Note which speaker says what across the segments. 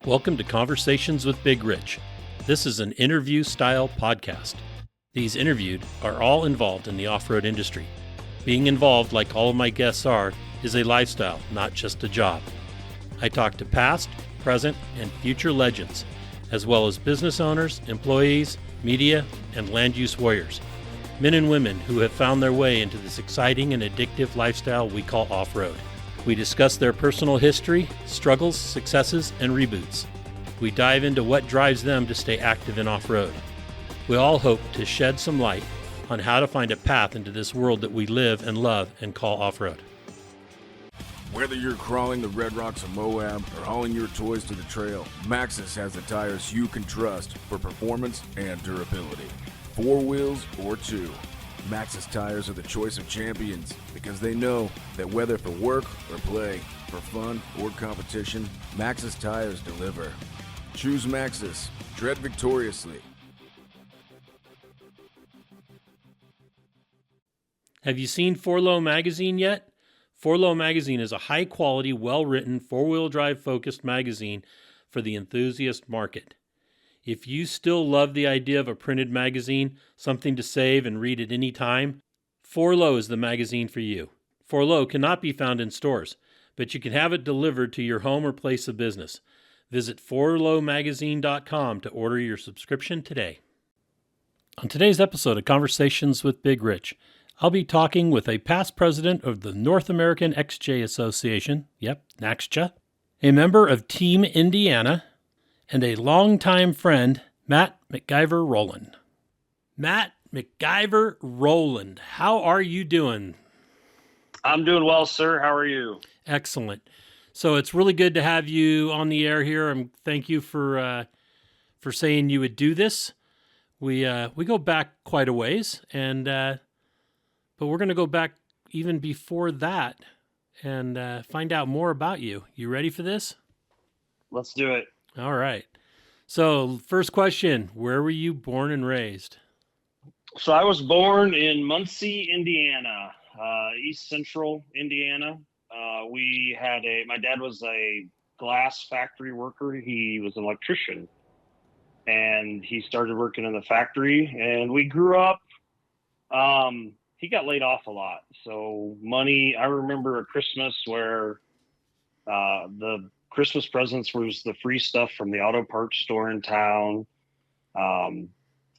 Speaker 1: Welcome to Conversations with Big Rich. This is an interview-style podcast. These interviewed are all involved in the off-road industry. Being involved, like all of my guests are, is a lifestyle, not just a job. I talk to past, present, and future legends, as well as business owners, employees, media, and land use warriors. Men and women who have found their way into this exciting and addictive lifestyle we call off-road. We discuss their personal history, struggles, successes, and reboots. We dive into what drives them to stay active in off-road. We all hope to shed some light on how to find a path into this world that we live and love and call off-road.
Speaker 2: Whether you're crawling the Red Rocks of Moab or hauling your toys to the trail, Maxxis has the tires you can trust for performance and durability. 4 wheels or 2. Maxxis tires are the choice of champions because they know that whether for work or play, for fun or competition, Maxxis tires deliver. Choose Maxxis. Tread victoriously.
Speaker 1: Have you seen 4Low magazine yet? 4Low magazine is a high-quality, well-written, four-wheel drive-focused magazine for the enthusiast market. If you still love the idea of a printed magazine, something to save and read at any time, 4Low is the magazine for you. 4Low cannot be found in stores, but you can have it delivered to your home or place of business. Visit 4lowmagazine.com to order your subscription today. On today's episode of Conversations with Big Rich, I'll be talking with a past president of the North American XJ Association, NAXJA, a member of Team Indiana, and a longtime friend, Matt McGyvr Rowland. Matt McGyvr Rowland, how are you doing?
Speaker 3: I'm doing well, sir. How are you?
Speaker 1: Excellent. So it's really good to have you on the air here. Thank you for saying you would do this. We go back quite a ways, and but we're going to go back even before that and find out more about you. You ready for this?
Speaker 3: Let's do it.
Speaker 1: All right. So first question, where were you born and raised?
Speaker 3: So I was born in Muncie, Indiana, East Central Indiana. My dad was a glass factory worker. He was an electrician, and he started working in the factory, and we grew up. He got laid off a lot. So money, I remember a Christmas where the Christmas presents was the free stuff from the auto parts store in town.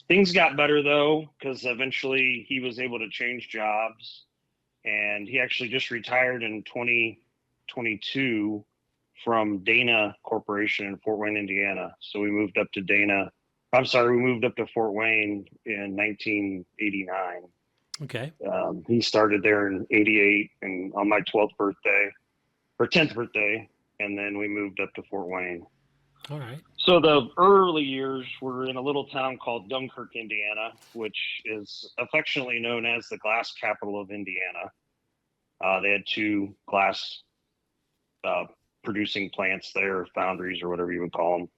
Speaker 3: Things got better though, because eventually he was able to change jobs, and he actually just retired in 2022 from Dana Corporation in Fort Wayne, Indiana. So we moved up to Fort Wayne in 1989.
Speaker 1: Okay.
Speaker 3: He started there in 88 and on my 10th birthday, and then we moved up to Fort Wayne.
Speaker 1: All right.
Speaker 3: So the early years were in a little town called Dunkirk, Indiana, which is affectionately known as the glass capital of Indiana. They had 2 glass producing plants there, foundries or whatever you would call them.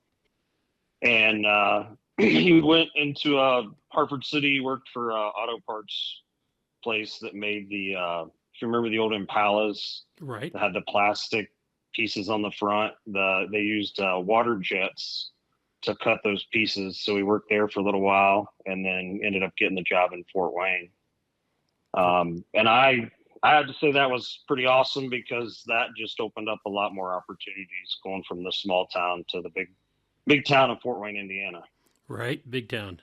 Speaker 3: And he went into Hartford City, worked for auto parts place that made the, if you remember the old Impalas,
Speaker 1: right?
Speaker 3: That had the plastic pieces on the front. They used water jets to cut those pieces. So we worked there for a little while, and then ended up getting the job in Fort Wayne. And I had to say that was pretty awesome, because that just opened up a lot more opportunities going from the small town to the big town of Fort Wayne, Indiana.
Speaker 1: Right, big town.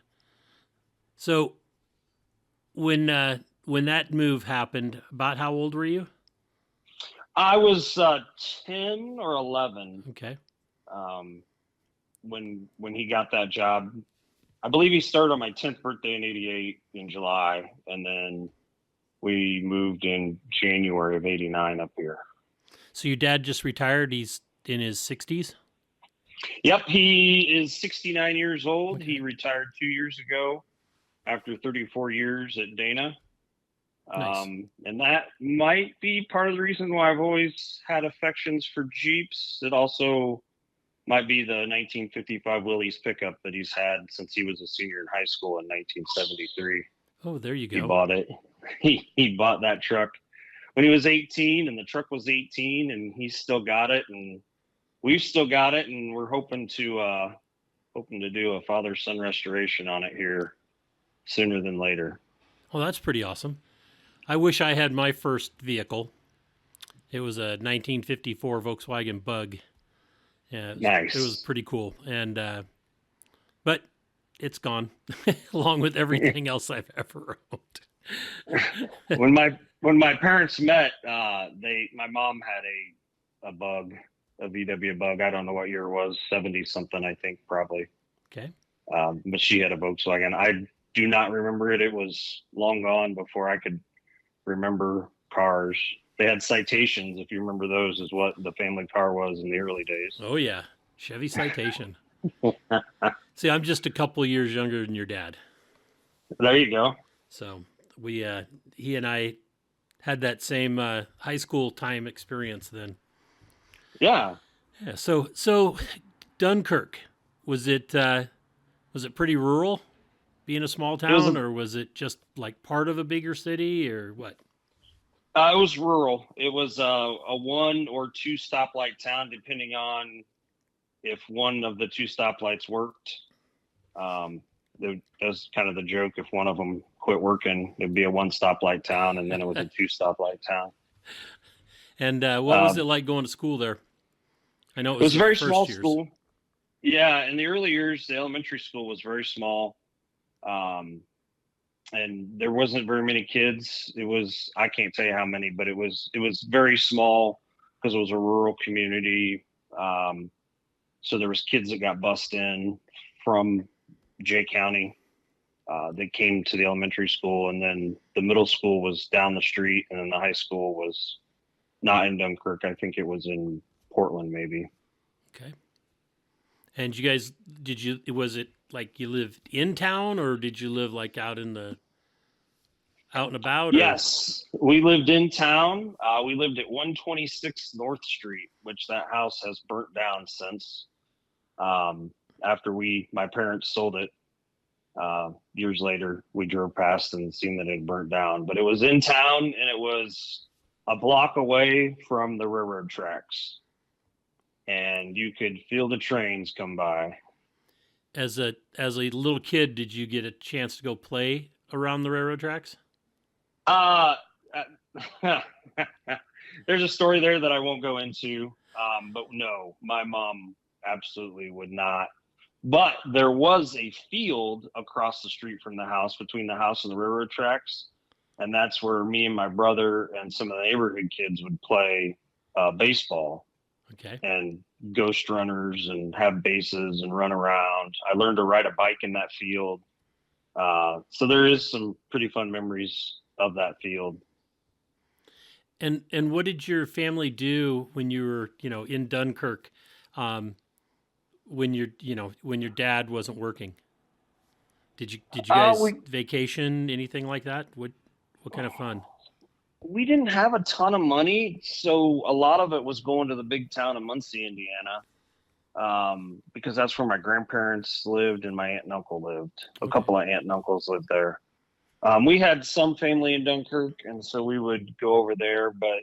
Speaker 1: So when that move happened, about how old were you?
Speaker 3: I was 10 or 11.
Speaker 1: Okay.
Speaker 3: When he got that job, I believe he started on my 10th birthday in 88 in July, and then we moved in January of 89 up here.
Speaker 1: So your dad just retired. He's in his 60s?
Speaker 3: Yep, he is 69 years old.
Speaker 1: Okay.
Speaker 3: He retired 2 years ago after 34 years at Dana.
Speaker 1: Nice.
Speaker 3: And that might be part of the reason why I've always had affections for Jeeps. It also might be the 1955 Willys pickup that he's had since he was a senior in high school in 1973.
Speaker 1: Oh, there you go.
Speaker 3: He bought it. He bought that truck when he was 18, and the truck was 18, and he still got it. And we've still got it, and we're hoping to do a father-son restoration on it here sooner than later.
Speaker 1: Well, that's pretty awesome. I wish I had my first vehicle. It was a 1954 Volkswagen Bug. Yeah,
Speaker 3: Nice.
Speaker 1: It was pretty cool, and but it's gone, along with everything else I've ever owned.
Speaker 3: when my parents met, my mom had a Bug, a VW Bug. I don't know what year it was, 70 something, I think, probably.
Speaker 1: Okay.
Speaker 3: But she had a Volkswagen. I do not remember it. It was long gone before I could remember cars. They had Citations, if you remember those, is what the family car was in the early days.
Speaker 1: Oh yeah, Chevy Citation. See, I'm just a couple years younger than your dad.
Speaker 3: There you go.
Speaker 1: So we, he and I, had that same high school time experience then.
Speaker 3: Yeah.
Speaker 1: Yeah. So Dunkirk, was it pretty rural, being a small town, or was it just like part of a bigger city, or what?
Speaker 3: It was rural. It was a 1 or 2 stoplight town, depending on if one of the 2 stoplights worked. That was kind of the joke. If one of them quit working, it'd be a 1 stoplight town, and then it was a 2 stoplight town.
Speaker 1: And what was it like going to school there? I know it was
Speaker 3: a very small
Speaker 1: years.
Speaker 3: school. Yeah, in the early years, the elementary school was very small. And there wasn't very many kids. It was, I can't tell you how many, but it was very small because it was a rural community. So there was kids that got bused in from Jay County. They came to the elementary school, and then the middle school was down the street, and then the high school was not in Dunkirk. I think it was in Portland, maybe.
Speaker 1: Okay. And you guys, was it like you lived in town, or did you live like out and about?
Speaker 3: Yes, we lived in town. We lived at 126 North Street, which that house has burnt down since. After my parents sold it, years later, we drove past and seen that it had burnt down. But it was in town, and it was a block away from the railroad tracks, and you could feel the trains come by.
Speaker 1: As a little kid, did you get a chance to go play around the railroad tracks?
Speaker 3: There's a story there that I won't go into. But no, my mom absolutely would not. But there was a field across the street from the house, between the house and the railroad tracks. And that's where me and my brother and some of the neighborhood kids would play baseball.
Speaker 1: Okay.
Speaker 3: And ghost runners and have bases and run around. I learned to ride a bike in that field. So there is some pretty fun memories of that field.
Speaker 1: And what did your family do when you were, in Dunkirk, when your dad wasn't working? Did you guys vacation, anything like that? What kind of fun?
Speaker 3: We didn't have a ton of money, so a lot of it was going to the big town of Muncie, Indiana, because that's where my grandparents lived and my aunt and uncle lived. A couple of aunt and uncles lived there. We had some family in Dunkirk, and so we would go over there, but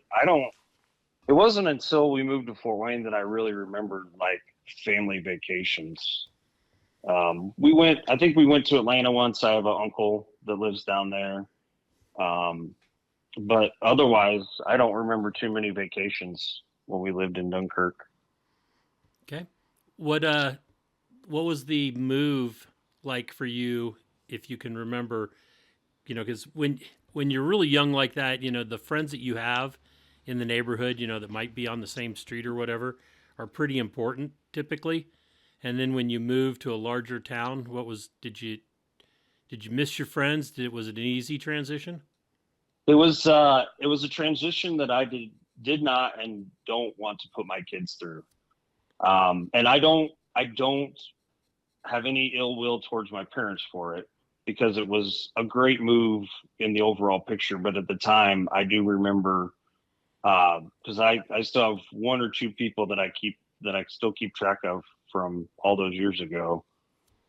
Speaker 3: it wasn't until we moved to Fort Wayne that I really remembered like family vacations. I think we went to Atlanta once. I have an uncle that lives down there. But otherwise, I don't remember too many vacations when we lived in Dunkirk.
Speaker 1: Okay. What was the move like for you, if you can remember? Because when you're really young like that, the friends that you have in the neighborhood, that might be on the same street or whatever, are pretty important typically. And then when you move to a larger town, did you miss your friends? Was it an easy transition?
Speaker 3: It was a transition that I did not and don't want to put my kids through. And I don't have any ill will towards my parents for it, because it was a great move in the overall picture. But at the time, I do remember, because I still have 1 or 2 people that I still keep track of from all those years ago.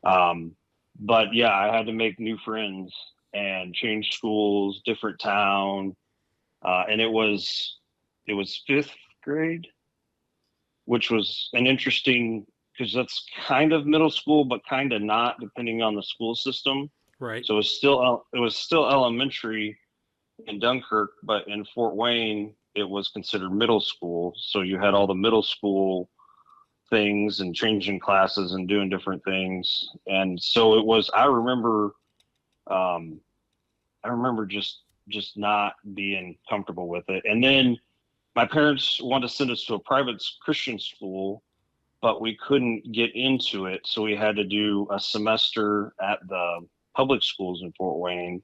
Speaker 3: But yeah, I had to make new friends and change schools, different town. And it was 5th grade. which was an interesting, because that's kind of middle school, but kind of not, depending on the school system.
Speaker 1: Right.
Speaker 3: So it was still elementary in Dunkirk, but in Fort Wayne, it was considered middle school. So you had all the middle school things and changing classes and doing different things. And so it was, I remember just not being comfortable with it. And then my parents wanted to send us to a private Christian school, but we couldn't get into it. So we had to do a semester at the public schools in Fort Wayne.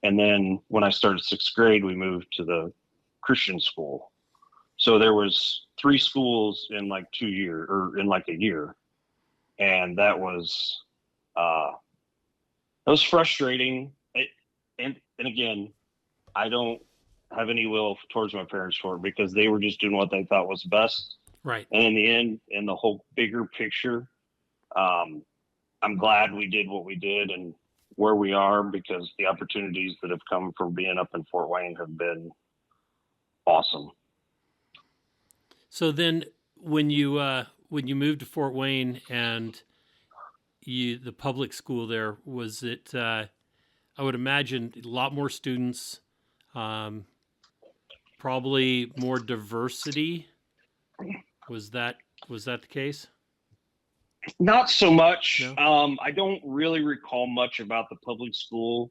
Speaker 3: And then when I started sixth grade, we moved to the Christian school. So there was 3 schools in like 2 years, or in like a year. And that was frustrating. And again, I don't have any will towards my parents for it, because they were just doing what they thought was best.
Speaker 1: Right.
Speaker 3: And in the end, in the whole bigger picture, I'm glad we did what we did and where we are, because the opportunities that have come from being up in Fort Wayne have been awesome.
Speaker 1: So then when you moved to Fort Wayne and the public school there, was it, I would imagine a lot more students, probably more diversity. Was that the case?
Speaker 3: Not so much.
Speaker 1: No?
Speaker 3: I don't really recall much about the public school,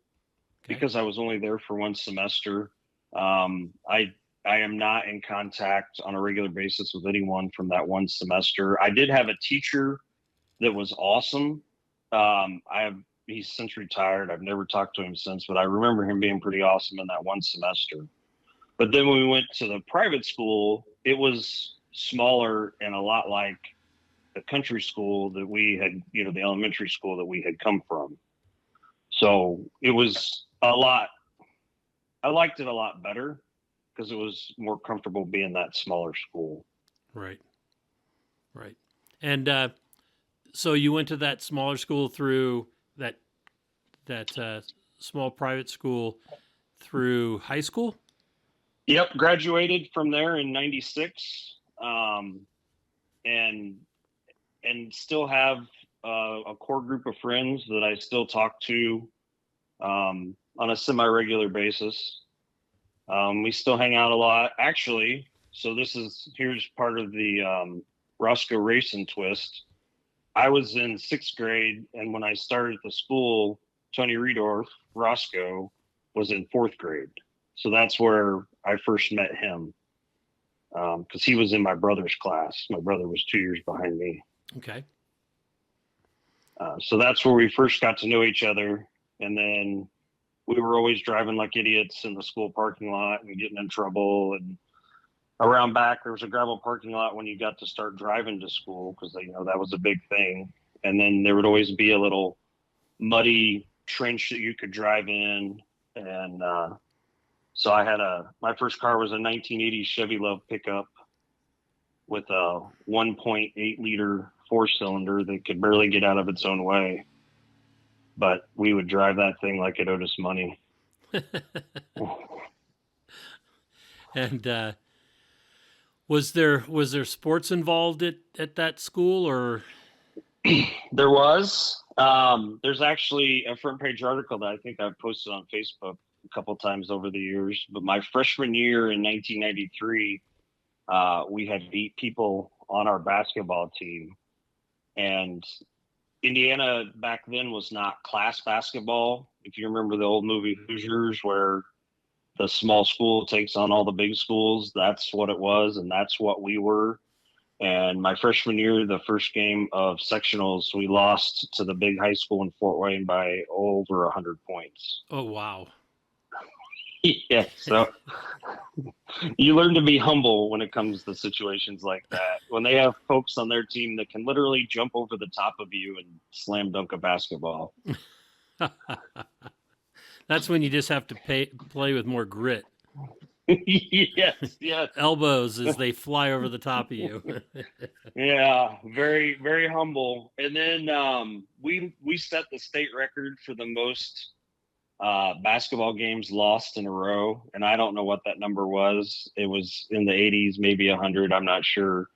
Speaker 1: Okay.
Speaker 3: because I was only there for 1 semester. I am not in contact on a regular basis with anyone from that 1 semester. I did have a teacher that was awesome. He's since retired. I've never talked to him since, but I remember him being pretty awesome in that 1 semester. But then when we went to the private school, it was smaller and a lot like the country school that we had, the elementary school that we had come from. So it was I liked it a lot better, because it was more comfortable being that smaller school.
Speaker 1: Right. And so you went to that smaller school through that small private school through high school?
Speaker 3: Yep, graduated from there in '96, and still have a core group of friends that I still talk to on a semi-regular basis. We still hang out a lot, actually. So here's part of the Roscoe Racing twist. I was in 6th grade, and when I started at the school, Tony Riedorf, Roscoe, was in 4th grade. So that's where I first met him, because he was in my brother's class. My brother was 2 years behind me.
Speaker 1: Okay.
Speaker 3: So that's where we first got to know each other. And then we were always driving like idiots in the school parking lot and getting in trouble. And around back, there was a gravel parking lot when you got to start driving to school, because that was a big thing. And then there would always be a little muddy trench that you could drive in. And so I had my first car was a 1980 Chevy Love pickup with a 1.8 liter 4-cylinder that could barely get out of its own way. But we would drive that thing like it owed us money.
Speaker 1: And was there sports involved at that school, or?
Speaker 3: There was. There's actually a front page article that I think I've posted on Facebook a couple times over the years. But my freshman year in 1993, we had 8 people on our basketball team, and Indiana back then was not class basketball. If you remember the old movie Hoosiers, where the small school takes on all the big schools, that's what it was, and that's what we were. And my freshman year, the first game of sectionals, we lost to the big high school in Fort Wayne by over 100 points.
Speaker 1: Oh, wow.
Speaker 3: Yeah, so you learn to be humble when it comes to situations like that. When they have folks on their team that can literally jump over the top of you and slam dunk a basketball.
Speaker 1: That's when you just have to play with more grit.
Speaker 3: Yes.
Speaker 1: Elbows as they fly over the top of you.
Speaker 3: Yeah, very, very humble. And then we set the state record for the most basketball games lost in a row, and I don't know what that number was. It was in the 80s, maybe 100. I'm not sure.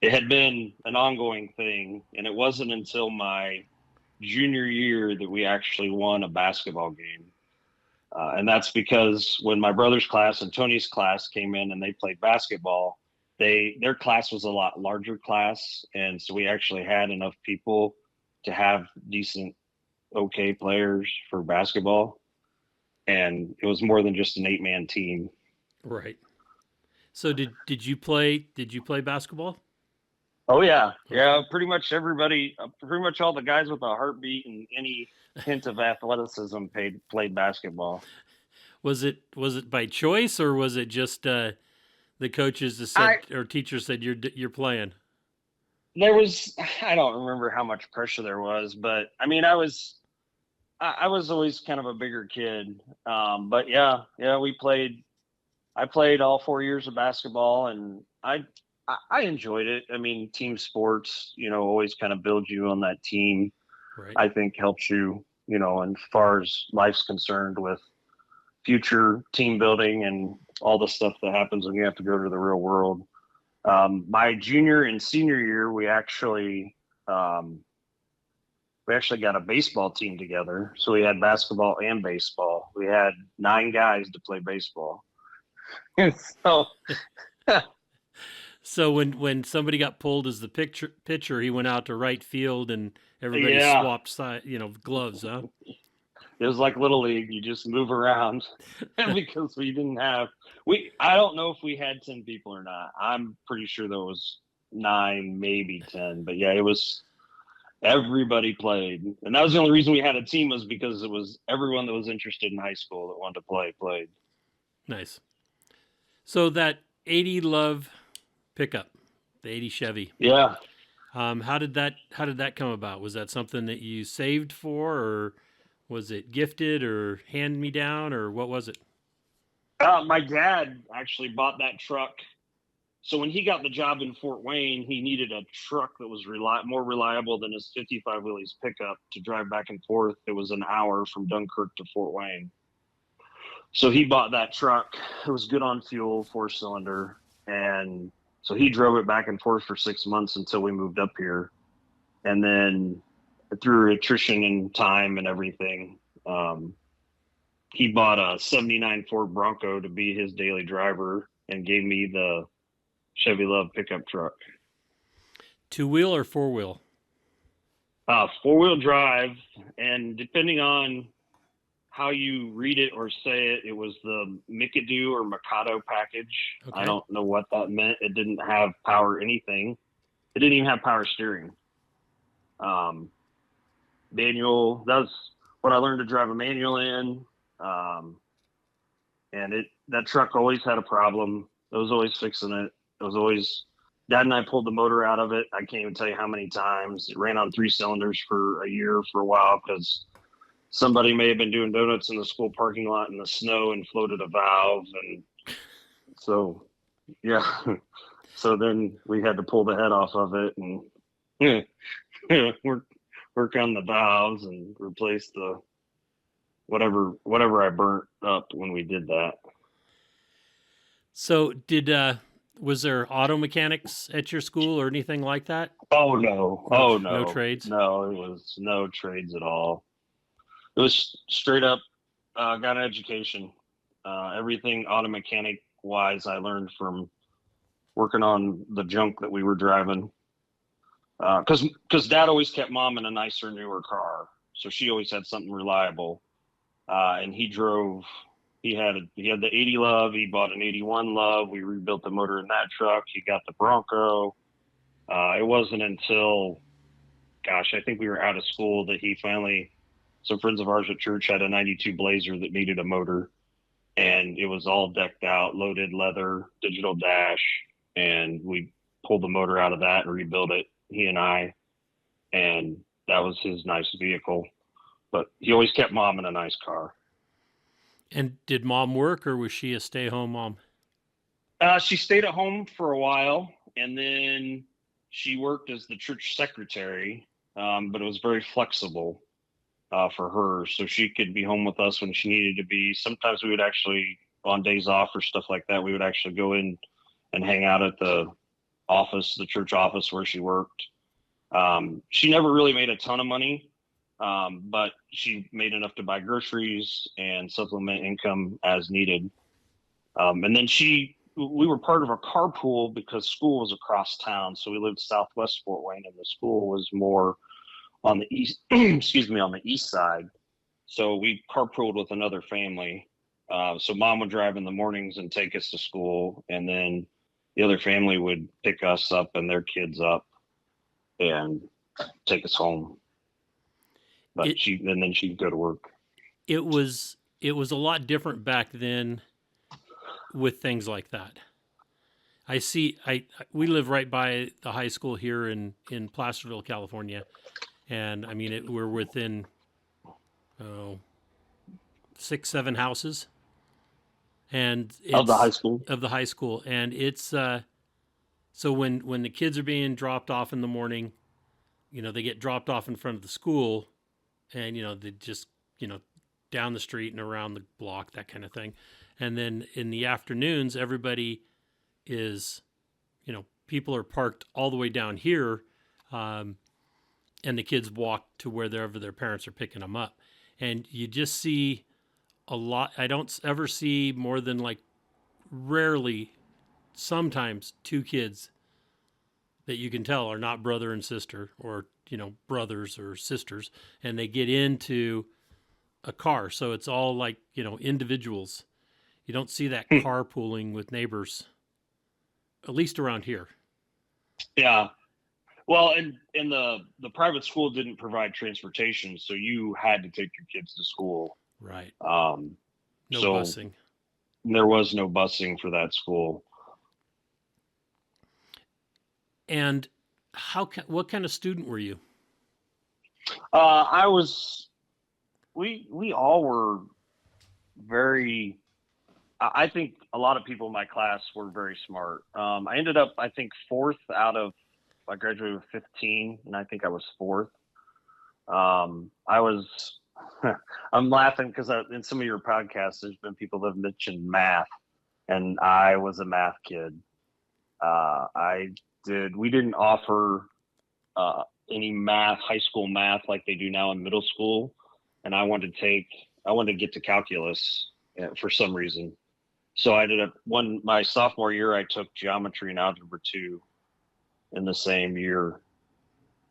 Speaker 3: it had been an ongoing thing, and it wasn't until my junior year that we actually won a basketball game. And that's because when my brother's class and Tony's class came in and they played basketball, their class was a lot larger class, and so we actually had enough people to have decent, okay players for basketball, and it was more than just an 8-man team.
Speaker 1: Right. So did you play basketball?
Speaker 3: Oh yeah, yeah. Pretty much everybody, pretty much all the guys with a heartbeat and any hint of athleticism played basketball.
Speaker 1: Was it by choice, or was it just the coaches that said or teachers said you're playing?
Speaker 3: There was, I don't remember how much pressure there was, but I mean, I was always kind of a bigger kid. But yeah, we played. I played all 4 years of basketball, and I enjoyed it. I mean, team sports, always kind of build you on that team.
Speaker 1: Right.
Speaker 3: I think helps you, as far as life's concerned with future team building and all the stuff that happens when you have to go to the real world. My junior and senior year, we actually got a baseball team together. So we had basketball and baseball. We had 9 guys to play baseball. So,
Speaker 1: so when somebody got pulled as the pitcher, he went out to right field and everybody swapped gloves, huh?
Speaker 3: It was like Little League. You just move around because we didn't have I don't know if we had 10 people or not. I'm pretty sure there was 9, maybe 10. But yeah, it was everybody played. And that was the only reason we had a team, was because it was everyone that was interested in high school that wanted to play played.
Speaker 1: Nice. So that 80 Love pickup, the 80 Chevy.
Speaker 3: Yeah.
Speaker 1: How did that come about? Was that something that you saved for, or was it gifted or hand me down, or what was it?
Speaker 3: My dad actually bought that truck. So when he got the job in Fort Wayne, he needed a truck that was more reliable than his 55 wheelies pickup to drive back and forth. It was an hour from Dunkirk to Fort Wayne. So he bought that truck. It was good on fuel, 4-cylinder. And so he drove it back and forth for 6 months until we moved up here. And then through attrition and time and everything, he bought a 79 Ford Bronco to be his daily driver and gave me the Chevy Love pickup truck.
Speaker 1: 2-wheel or 4-wheel?
Speaker 3: 4-wheel drive, and depending on how you read it or say it, it was the McAdoo or Mikado package. Okay. I don't know what that meant. It didn't have power anything. It didn't even have power steering. Manual, that's what I learned to drive a manual in. And that truck always had a problem. It was always fixing it. It was always, Dad and I pulled the motor out of it. I can't even tell you how many times. It ran on 3 cylinders for a year for a while because somebody may have been doing donuts in the school parking lot in the snow and floated a valve. And so, yeah. So then we had to pull the head off of it and work on the valves and replace the whatever I burnt up when we did that.
Speaker 1: So was there auto mechanics at your school or anything like that?
Speaker 3: Oh no.
Speaker 1: No trades?
Speaker 3: No, it was no trades at all. It was straight up got an education. Everything auto mechanic wise I learned from working on the junk that we were driving. Because Dad always kept Mom in a nicer, newer car. So she always had something reliable. And he had the 80 Love. He bought an 81 Love. We rebuilt the motor in that truck. He got the Bronco. It wasn't until, I think we were out of school that he finally, some friends of ours at church had a 92 Blazer that needed a motor. And it was all decked out, loaded leather, digital dash. And we pulled the motor out of that and rebuilt it, he and I. And that was his nice vehicle. But he always kept Mom in a nice car.
Speaker 1: And did Mom work, or was she a stay-home mom?
Speaker 3: She stayed at home for a while, and then she worked as the church secretary, but it was very flexible for her. So she could be home with us when she needed to be. Sometimes we would actually, on days off or stuff like that, we would actually go in and hang out at the office, the church office where she worked. She never really made a ton of money, but she made enough to buy groceries and supplement income as needed. And then we were part of a carpool because school was across town. So we lived southwest Fort Wayne, and the school was more on the east, excuse me, on the east side. So we carpooled with another family. So mom would drive in the mornings and take us to school, and then the other family would pick us up and their kids up and take us home. But then she'd go to work.
Speaker 1: It was a lot different back then with things like that. We live right by the high school here in Placerville, California. And I mean, we're within 6, 7 houses, and
Speaker 3: Of the high school.
Speaker 1: And it's so when the kids are being dropped off in the morning, they get dropped off in front of the school, and they just down the street and around the block, that kind of thing. And then in the afternoons, everybody is, people are parked all the way down here. And the kids walk to wherever their parents are picking them up. And you just see a lot. I don't ever see more than rarely, sometimes 2 kids that you can tell are not brother and sister, or, brothers or sisters, and they get into a car. So it's all individuals. You don't see that carpooling with neighbors, at least around here.
Speaker 3: Yeah. Well, and the private school didn't provide transportation, so you had to take your kids to school.
Speaker 1: Right.
Speaker 3: No
Speaker 1: busing.
Speaker 3: There was no busing for that school.
Speaker 1: And what kind of student were you?
Speaker 3: We all were very, I think a lot of people in my class were very smart. I ended up, I think, 4th I graduated with 15, and I think I was 4th. I'm laughing because in some of your podcasts, there's been people that have mentioned math, and I was a math kid. We didn't offer any high school math like they do now in middle school, and I wanted to get to calculus for some reason. So I ended up my sophomore year, I took geometry and algebra 2 in the same year,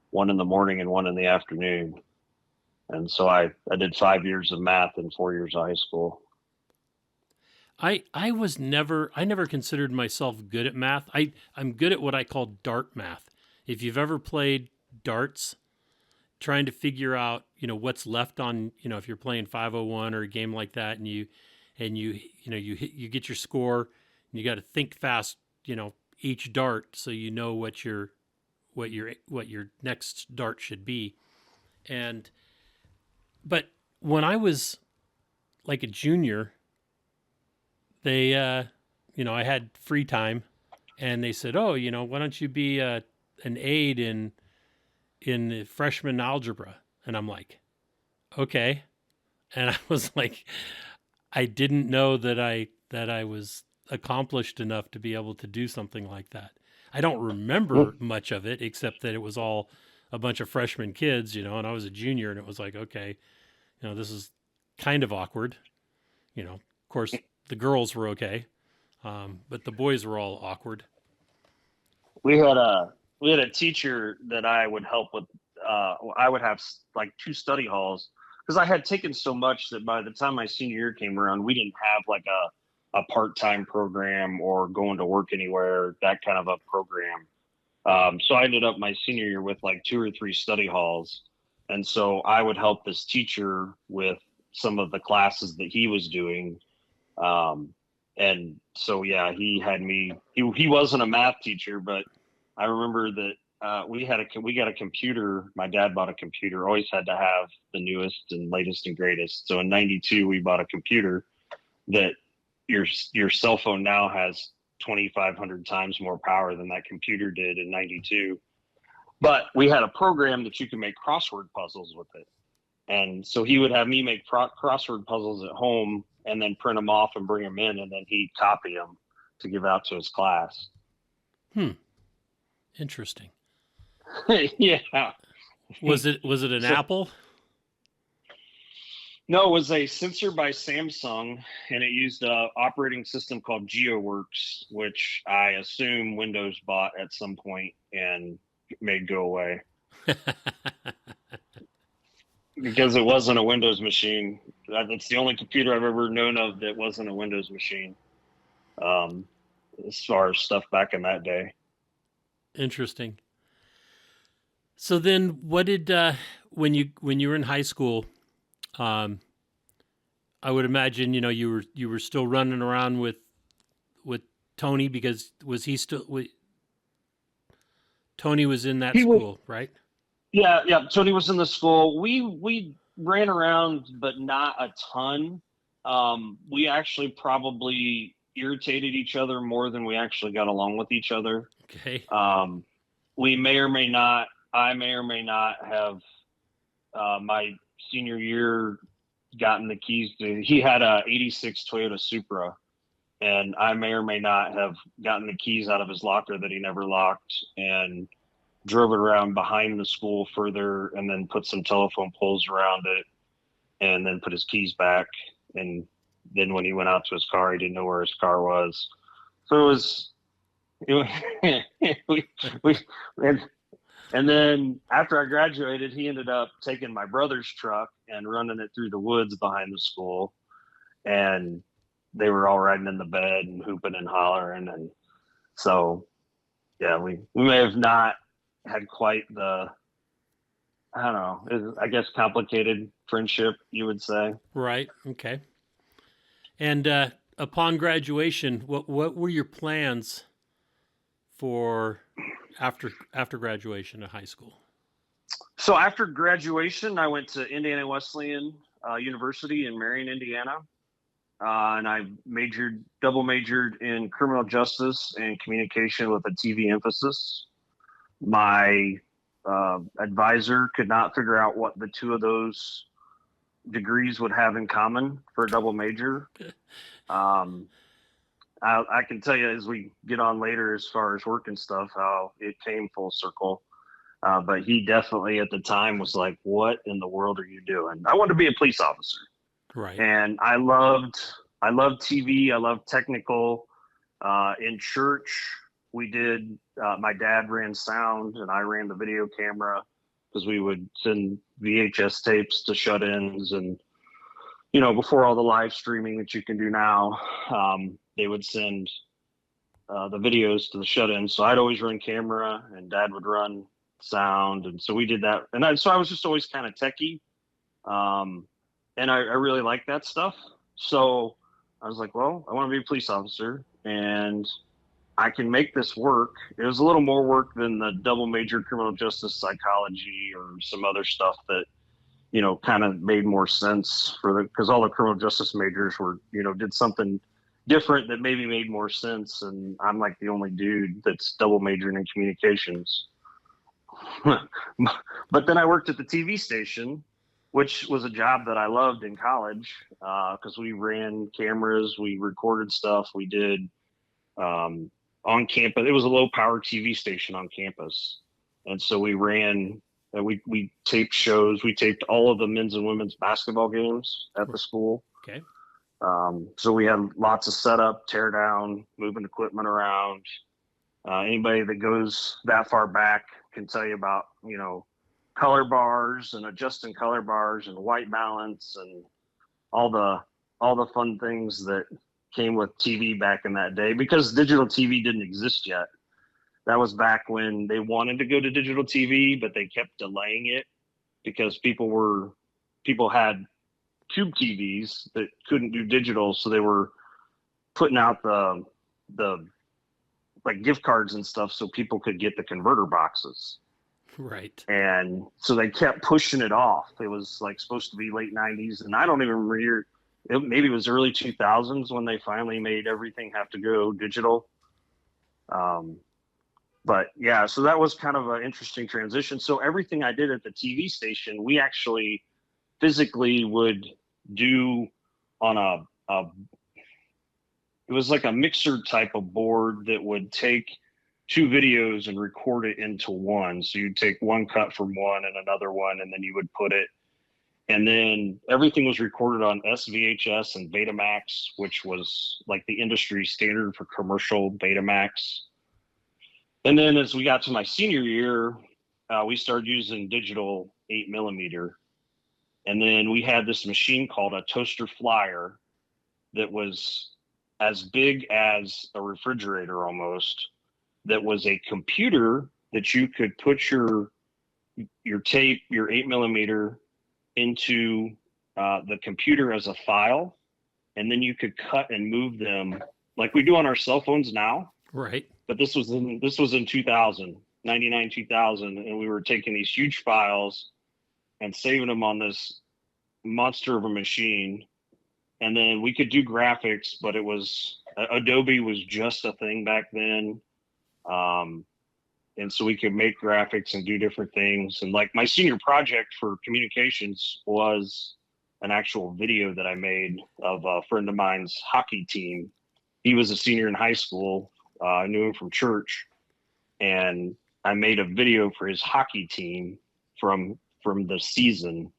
Speaker 3: 1 in the morning and 1 in the afternoon. And so I did 5 years of math and 4 years of high school.
Speaker 1: I never considered myself good at math. I'm good at what I call dart math. If you've ever played darts, trying to figure out, what's left on, if you're playing 501 or a game like that, and you get your score, and you got to think fast, each dart, so what your next dart should be. But when I was like a junior, they I had free time, and they said, "Oh, why don't you be an aide in freshman algebra?" And I'm like, "Okay." And I was like, I didn't know that I was accomplished enough to be able to do something like that. I don't remember much of it, except that it was all a bunch of freshman kids, and I was a junior, and it was like, okay, this is kind of awkward. Of course, the girls were okay, but the boys were all awkward.
Speaker 3: We had a teacher that I would help with. I would have 2 study halls, because I had taken so much that by the time my senior year came around, we didn't have a part-time program or going to work anywhere, that kind of a program. So I ended up my senior year with 2 or 3 study halls. And so I would help this teacher with some of the classes that he was doing. And so, yeah, he had me, he wasn't a math teacher, but I remember that we got a computer. My dad bought a computer, always had to have the newest and latest and greatest. So in 92, we bought a computer that your cell phone now has 2,500 times more power than that computer did in 92. But we had a program that you could make crossword puzzles with it. And so he would have me make crossword puzzles at home and then print them off and bring them in, and then he'd copy them to give out to his class.
Speaker 1: Interesting.
Speaker 3: Yeah.
Speaker 1: Was it an
Speaker 3: So,
Speaker 1: Apple?
Speaker 3: no, it was a sensor by Samsung, and it used a operating system called GeoWorks, which I assume Windows bought at some point and made go away because it wasn't a Windows machine. That's the only computer I've ever known of that wasn't a Windows machine. Um, as far as stuff back in that day.
Speaker 1: Interesting. So then, what did when you were in high school? Um, I would imagine you were still running around with Tony, because was he still Tony was in that
Speaker 3: He was,
Speaker 1: school, right?
Speaker 3: yeah. Tony was in the school. We ran around, but not a ton. We actually probably irritated each other more than we actually got along with each other.
Speaker 1: Okay.
Speaker 3: We may or may not. I may or may not have my senior year gotten the keys to. He had a '86 Toyota Supra, and I may or may not have gotten the keys out of his locker that he never locked and drove it around behind the school further, and then put some telephone poles around it, and then put his keys back. And then when he went out to his car, he didn't know where his car was. So it was we and then after I graduated, he ended up taking my brother's truck and running it through the woods behind the school, and they were all riding in the bed and hooping and hollering. And so yeah, we may have not had quite the, I don't know, I guess complicated friendship, you would say.
Speaker 1: Right. Okay. And upon graduation, what were your plans for after graduation of high school?
Speaker 3: So after graduation, I went to Indiana Wesleyan University in Marion, Indiana, and I double majored in criminal justice and communication with a TV emphasis. My advisor could not figure out what the two of those degrees would have in common for a double major. I can tell you as we get on later, as far as work and stuff, how it came full circle. But he definitely at the time was like, "What in the world are you doing?" I wanted to be a police officer,
Speaker 1: Right.
Speaker 3: and I loved TV. I loved technical. In church, we did. My dad ran sound, and I ran the video camera, because we would send VHS tapes to shut-ins, and before all the live streaming that you can do now, they would send the videos to the shut-ins. So I'd always run camera, and Dad would run sound, and so we did that. And so I was just always kind of techie, and I really liked that stuff. So I was like, well, I want to be a police officer, and I can make this work. It was a little more work than the double major criminal justice psychology or some other stuff that kind of made more sense because all the criminal justice majors were, did something different that maybe made more sense. And I'm like the only dude that's double majoring in communications. But then I worked at the TV station, which was a job that I loved in college, because we ran cameras, we recorded stuff, we did on campus. It was a low power TV station on campus. And so we ran, we taped shows. We taped all of the men's and women's basketball games at the school.
Speaker 1: Okay.
Speaker 3: So we had lots of setup, tear down, moving equipment around. Anybody that goes that far back can tell you about, color bars and adjusting color bars and white balance and all the fun things that came with TV back in that day, because digital TV didn't exist yet. That was back when they wanted to go to digital TV, but they kept delaying it because people had tube TVs that couldn't do digital, so they were putting out the like gift cards and stuff so people could get the converter boxes.
Speaker 1: Right.
Speaker 3: And so they kept pushing it off. It was like supposed to be late 90s, and I don't even remember. Maybe it was early 2000s when they finally made everything have to go digital. But yeah, so that was kind of an interesting transition. So everything I did at the TV station, we actually physically would do on it was like a mixer type of board that would take two videos and record it into one. So you'd take one cut from one and another one, and then you would put it. And then everything was recorded on SVHS and Betamax, which was like the industry standard for commercial Betamax. And then as we got to my senior year, we started using digital 8mm. And then we had this machine called a toaster flyer that was as big as a refrigerator almost, that was a computer that you could put your tape, your 8mm, into the computer as a file, and then you could cut and move them like we do on our cell phones now.
Speaker 1: Right.
Speaker 3: But this was in 2000, 99, 2000, and we were taking these huge files and saving them on this monster of a machine. And then we could do graphics, but it was Adobe was just a thing back then. And so we could make graphics and do different things. And like my senior project for communications was an actual video that I made of a friend of mine's hockey team. He was a senior in high school. I knew him from church, and I made a video for his hockey team from the season,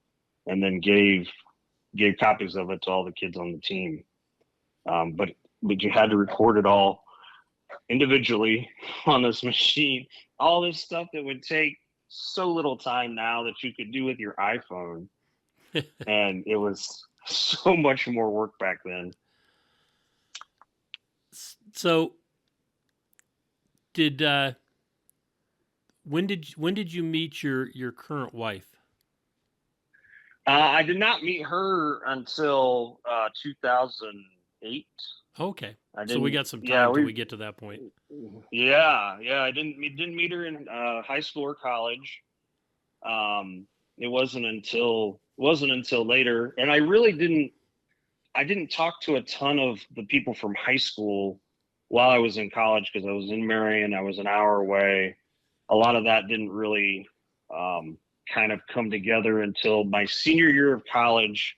Speaker 3: and then gave copies of it to all the kids on the team. But you had to record it all individually on this machine. All this stuff that would take so little time now that you could do with your iPhone. And it was so much more work back then.
Speaker 1: So when did you meet your current wife?
Speaker 3: I did not meet her until 2008.
Speaker 1: Okay, so we got some time till we get to that point.
Speaker 3: Yeah. I didn't meet her in high school or college. It wasn't until later, and I really didn't talk to a ton of the people from high school while I was in college, because I was in Marion. I was an hour away. A lot of that didn't really kind of come together until my senior year of college.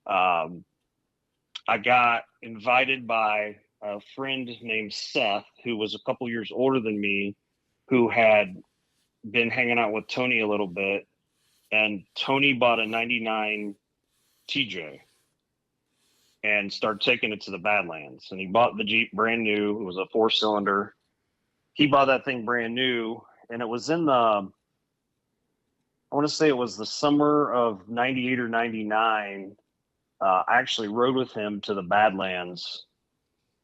Speaker 3: I got invited by a friend named Seth, who was a couple years older than me, who had been hanging out with Tony a little bit. And Tony bought a 99 TJ and started taking it to the Badlands. And he bought the Jeep brand new. It was a 4-cylinder. He bought that thing brand new. And it was in I want to say it was the summer of 98 or 99. I actually rode with him to the Badlands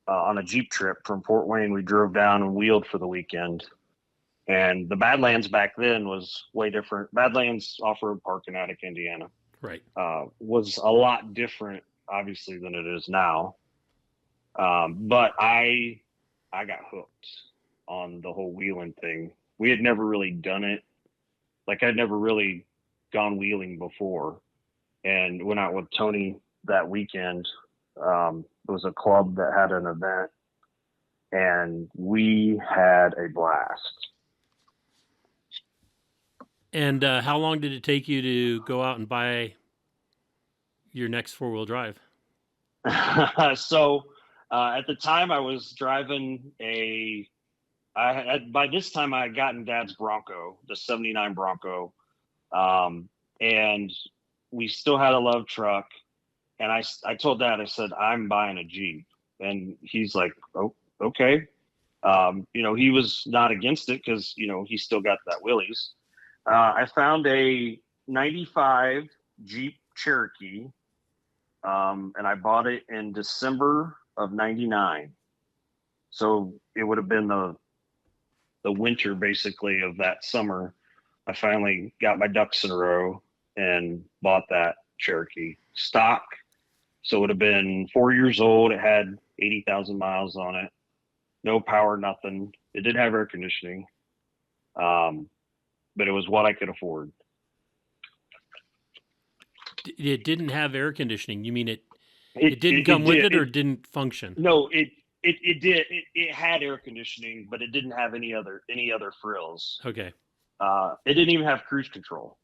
Speaker 3: on a Jeep trip from Fort Wayne. We drove down and wheeled for the weekend. And the Badlands back then was way different. Badlands Off-Road Park in Attica, Indiana.
Speaker 1: Right.
Speaker 3: Was a lot different, obviously, than it is now. But I got hooked on the whole wheeling thing. We had never really done it. Like, I'd never really gone wheeling before. And went out with Tony that weekend. It was a club that had an event, and we had a blast.
Speaker 1: And how long did it take you to go out and buy your next 4-wheel drive?
Speaker 3: So at the time I was driving by this time I had gotten Dad's Bronco, the 79 Bronco. And we still had a love truck. And I told Dad, I said, I'm buying a Jeep. And he's like, oh, okay. He was not against it because, he still got that Willys. I found a 95 Jeep Cherokee, and I bought it in December of 99. So it would have been the winter, basically, of that summer. I finally got my ducks in a row and bought that Cherokee stock. So it would have been 4 years old. It had 80,000 miles on it. No power, nothing. It did have air conditioning. But it was what I could afford.
Speaker 1: It didn't have air conditioning. You mean it didn't come with it, or didn't function?
Speaker 3: No, it did. It had air conditioning, but it didn't have any other frills.
Speaker 1: Okay.
Speaker 3: It didn't even have cruise control.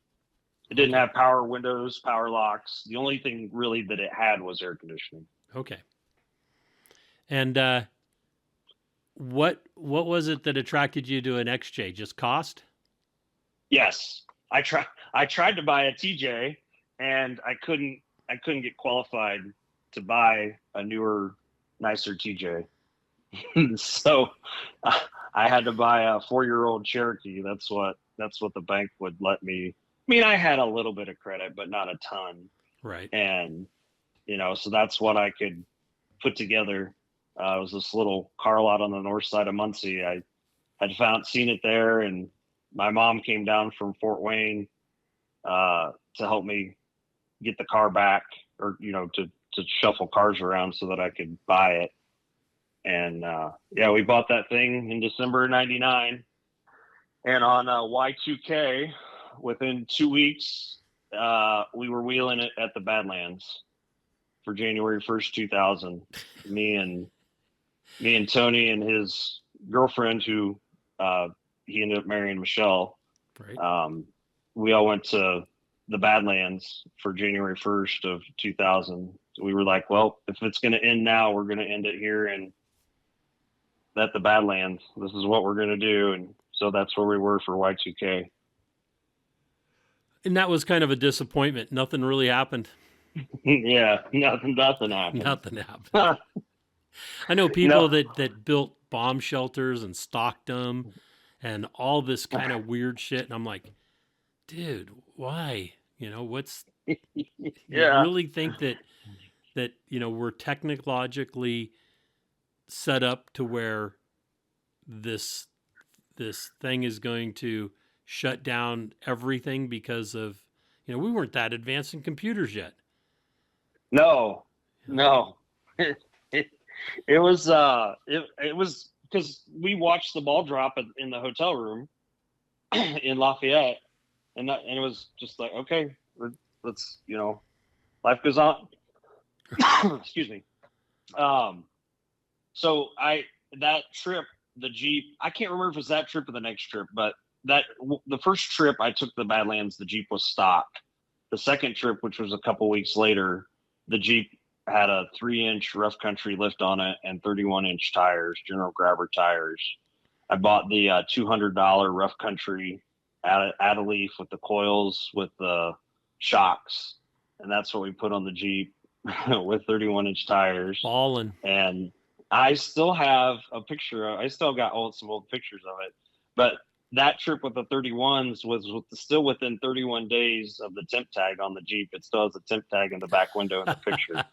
Speaker 3: It didn't have power windows, power locks. The only thing really that it had was air conditioning.
Speaker 1: Okay. And What was it that attracted you to an XJ? Just cost?
Speaker 3: Yes, I tried to buy a TJ, and I couldn't get qualified to buy a newer, nicer TJ. So I had to buy a 4-year-old Cherokee. That's what the bank would let me. I mean, I had a little bit of credit, but not a ton.
Speaker 1: Right.
Speaker 3: And, so that's what I could put together. It was this little car lot on the north side of Muncie. I had seen it there, and my mom came down from Fort Wayne to help me get the car back, or, to shuffle cars around so that I could buy it. And we bought that thing in December of '99, and on Y2K, within 2 weeks, we were wheeling it at the Badlands for January 1st, 2000. Me and Tony and his girlfriend, who he ended up marrying, Michelle.
Speaker 1: Right.
Speaker 3: We all went to the Badlands for January 1st of 2000. So we were like, well, if it's going to end now, we're going to end it here and at the Badlands. This is what we're going to do. And so that's where we were for Y2K.
Speaker 1: And that was kind of a disappointment. Nothing really happened.
Speaker 3: Yeah, nothing happened.
Speaker 1: Nothing happened. I know people that built bomb shelters and stocked them and all this kind of weird shit. And I'm like, dude, why? What's you really think that we're technologically set up to where this thing is going to shut down everything because of, we weren't that advanced in computers yet.
Speaker 3: No. It was because we watched the ball drop in the hotel room in Lafayette, and it was just like, okay, let's life goes on. Excuse me. So that trip, the Jeep, I can't remember if it was that trip or the next trip, but the first trip I took to the Badlands, the Jeep was stock. The second trip, which was a couple weeks later, the Jeep had a 3-inch rough country lift on it and 31-inch tires, General Grabber tires. I bought the $200 rough country add a leaf with the coils with the shocks, and that's what we put on the Jeep with 31-inch tires.
Speaker 1: Ballin'.
Speaker 3: And I still have a picture. I still got some old pictures of it, but that trip with the 31s was still within 31 days of the temp tag on the Jeep. It still has a temp tag in the back window in the picture.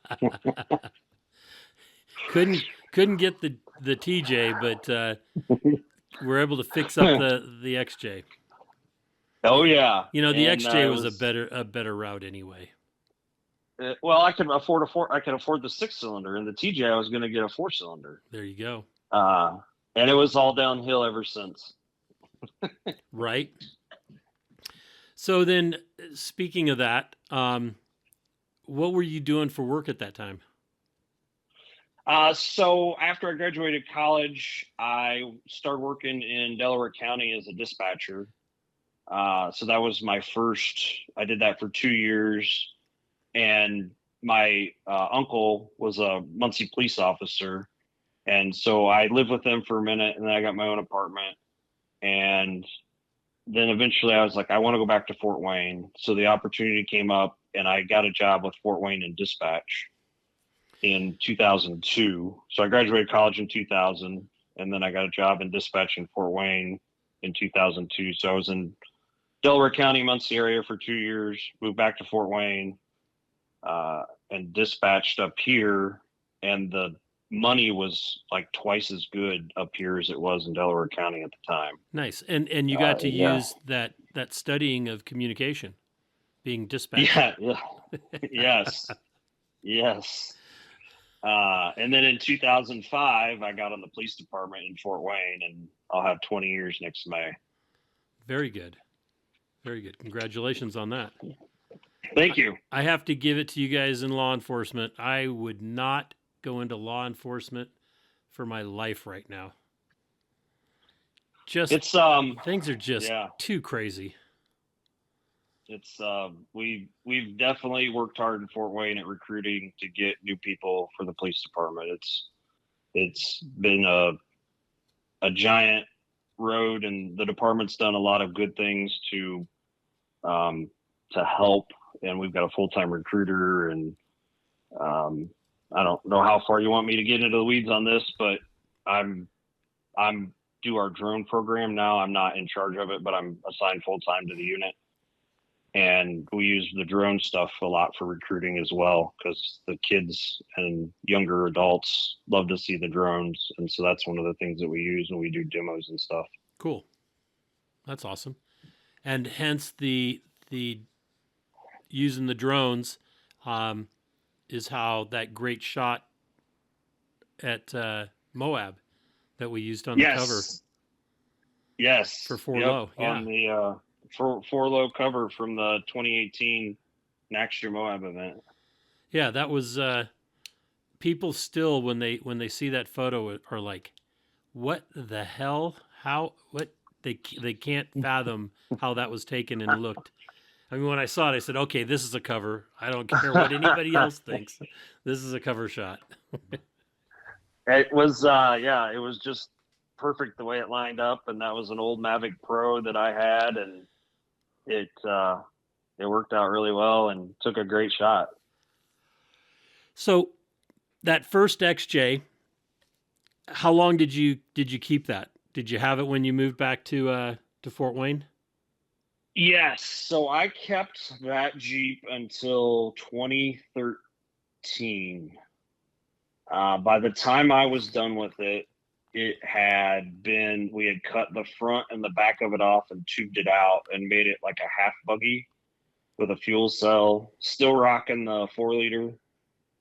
Speaker 1: couldn't get the TJ, but we're able to fix up the XJ.
Speaker 3: Oh yeah,
Speaker 1: the XJ was a better route anyway.
Speaker 3: Well, I could afford the 6-cylinder, and the TJ I was going to get a 4-cylinder.
Speaker 1: There you go.
Speaker 3: And it was all downhill ever since.
Speaker 1: Right. So then, speaking of that, what were you doing for work at that time?
Speaker 3: So after I graduated college, I started working in Delaware County as a dispatcher. So that was my first. I did that for 2 years, and my uncle was a Muncie police officer, and so I lived with him for a minute, and then I got my own apartment. And then eventually I was like, I want to go back to Fort Wayne. So the opportunity came up, and I got a job with Fort Wayne in dispatch in 2002. So I graduated college in 2000, and then I got a job in dispatch in Fort Wayne in 2002. So I was in Delaware County, Muncie area for 2 years, moved back to Fort Wayne, and dispatched up here. And the money was like twice as good up here as it was in Delaware County at the time.
Speaker 1: Nice. And you got to use that studying of communication, being dispatched.
Speaker 3: Yeah. Yes. And then in 2005, I got on the police department in Fort Wayne, and I'll have 20 years next May.
Speaker 1: Very good. Very good. Congratulations on that.
Speaker 3: Thank you.
Speaker 1: I have to give it to you guys in law enforcement. I would not go into law enforcement for my life right now. Things are just too crazy.
Speaker 3: It's we've definitely worked hard in Fort Wayne at recruiting to get new people for the police department. It's been a giant road, and the department's done a lot of good things to help. And we've got a full-time recruiter, and I don't know how far you want me to get into the weeds on this, but I'm do our drone program now. I'm not in charge of it, but I'm assigned full-time to the unit. And we use the drone stuff a lot for recruiting as well, because the kids and younger adults love to see the drones. And so that's one of the things that we use when we do demos and stuff.
Speaker 1: Cool. That's awesome. And hence the using the drones is how that great shot at Moab that we used on the cover.
Speaker 3: Yes.
Speaker 1: For 4 Low. Yeah.
Speaker 3: On the 4 Low cover from the 2018 NAXJA Moab event.
Speaker 1: Yeah, that was people still when they see that photo are like, what the hell? How? What? They can't fathom how that was taken and looked. I mean, when I saw it, I said, okay, this is a cover. I don't care what anybody else thinks. This is a cover shot.
Speaker 3: It was, it was just perfect the way it lined up. And that was an old Mavic Pro that I had. And it worked out really well and took a great shot.
Speaker 1: So that first XJ, how long did you keep that? Did you have it when you moved back to Fort Wayne?
Speaker 3: Yes. So I kept that Jeep until 2013. By the time I was done with it, we had cut the front and the back of it off and tubed it out and made it like a half buggy with a fuel cell, still rocking the 4-liter.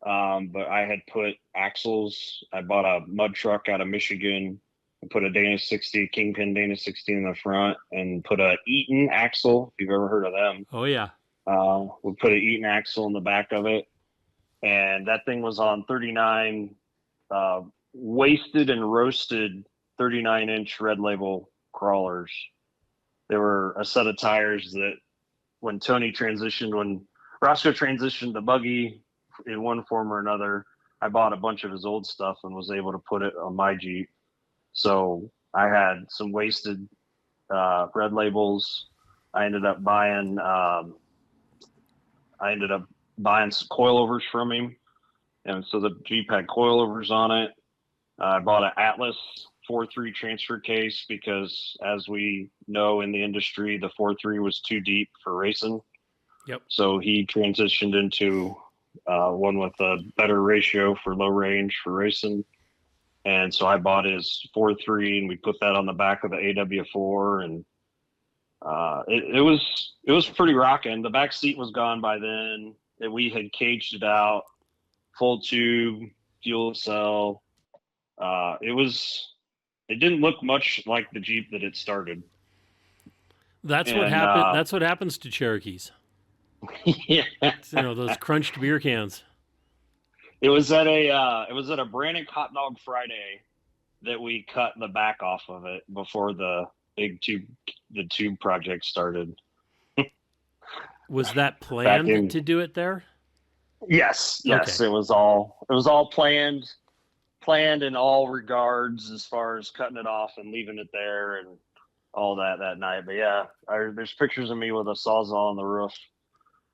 Speaker 3: But I had put axles. I bought a mud truck out of Michigan. I put a Dana 60, Kingpin Dana 60 in the front, and put a Eaton axle, if you've ever heard of them.
Speaker 1: Oh, yeah.
Speaker 3: We put an Eaton axle in the back of it. And that thing was on 39 wasted and roasted 39-inch red label crawlers. They were a set of tires that when Roscoe transitioned the buggy in one form or another, I bought a bunch of his old stuff and was able to put it on my Jeep. So I had some wasted red labels. I ended up buying some coilovers from him. And so the Jeep had coilovers on it. I bought an Atlas 4.3 transfer case because, as we know in the industry, the 4.3 was too deep for racing.
Speaker 1: Yep.
Speaker 3: So he transitioned into one with a better ratio for low range for racing. And so I bought his 4.3 and we put that on the back of the AW4, and it was pretty rocking. The back seat was gone by then. We had caged it out, full tube, fuel cell. It didn't look much like the Jeep that it started.
Speaker 1: What happened. That's what happens to Cherokees.
Speaker 3: Yeah.
Speaker 1: Those crunched beer cans.
Speaker 3: It was at a Brannick Hot Dog Friday that we cut the back off of it before the tube project started.
Speaker 1: Was that planned to do it there?
Speaker 3: Yes.
Speaker 1: Okay.
Speaker 3: It was all planned in all regards, as far as cutting it off and leaving it there and all that night. But yeah, there's pictures of me with a Sawzall on the roof,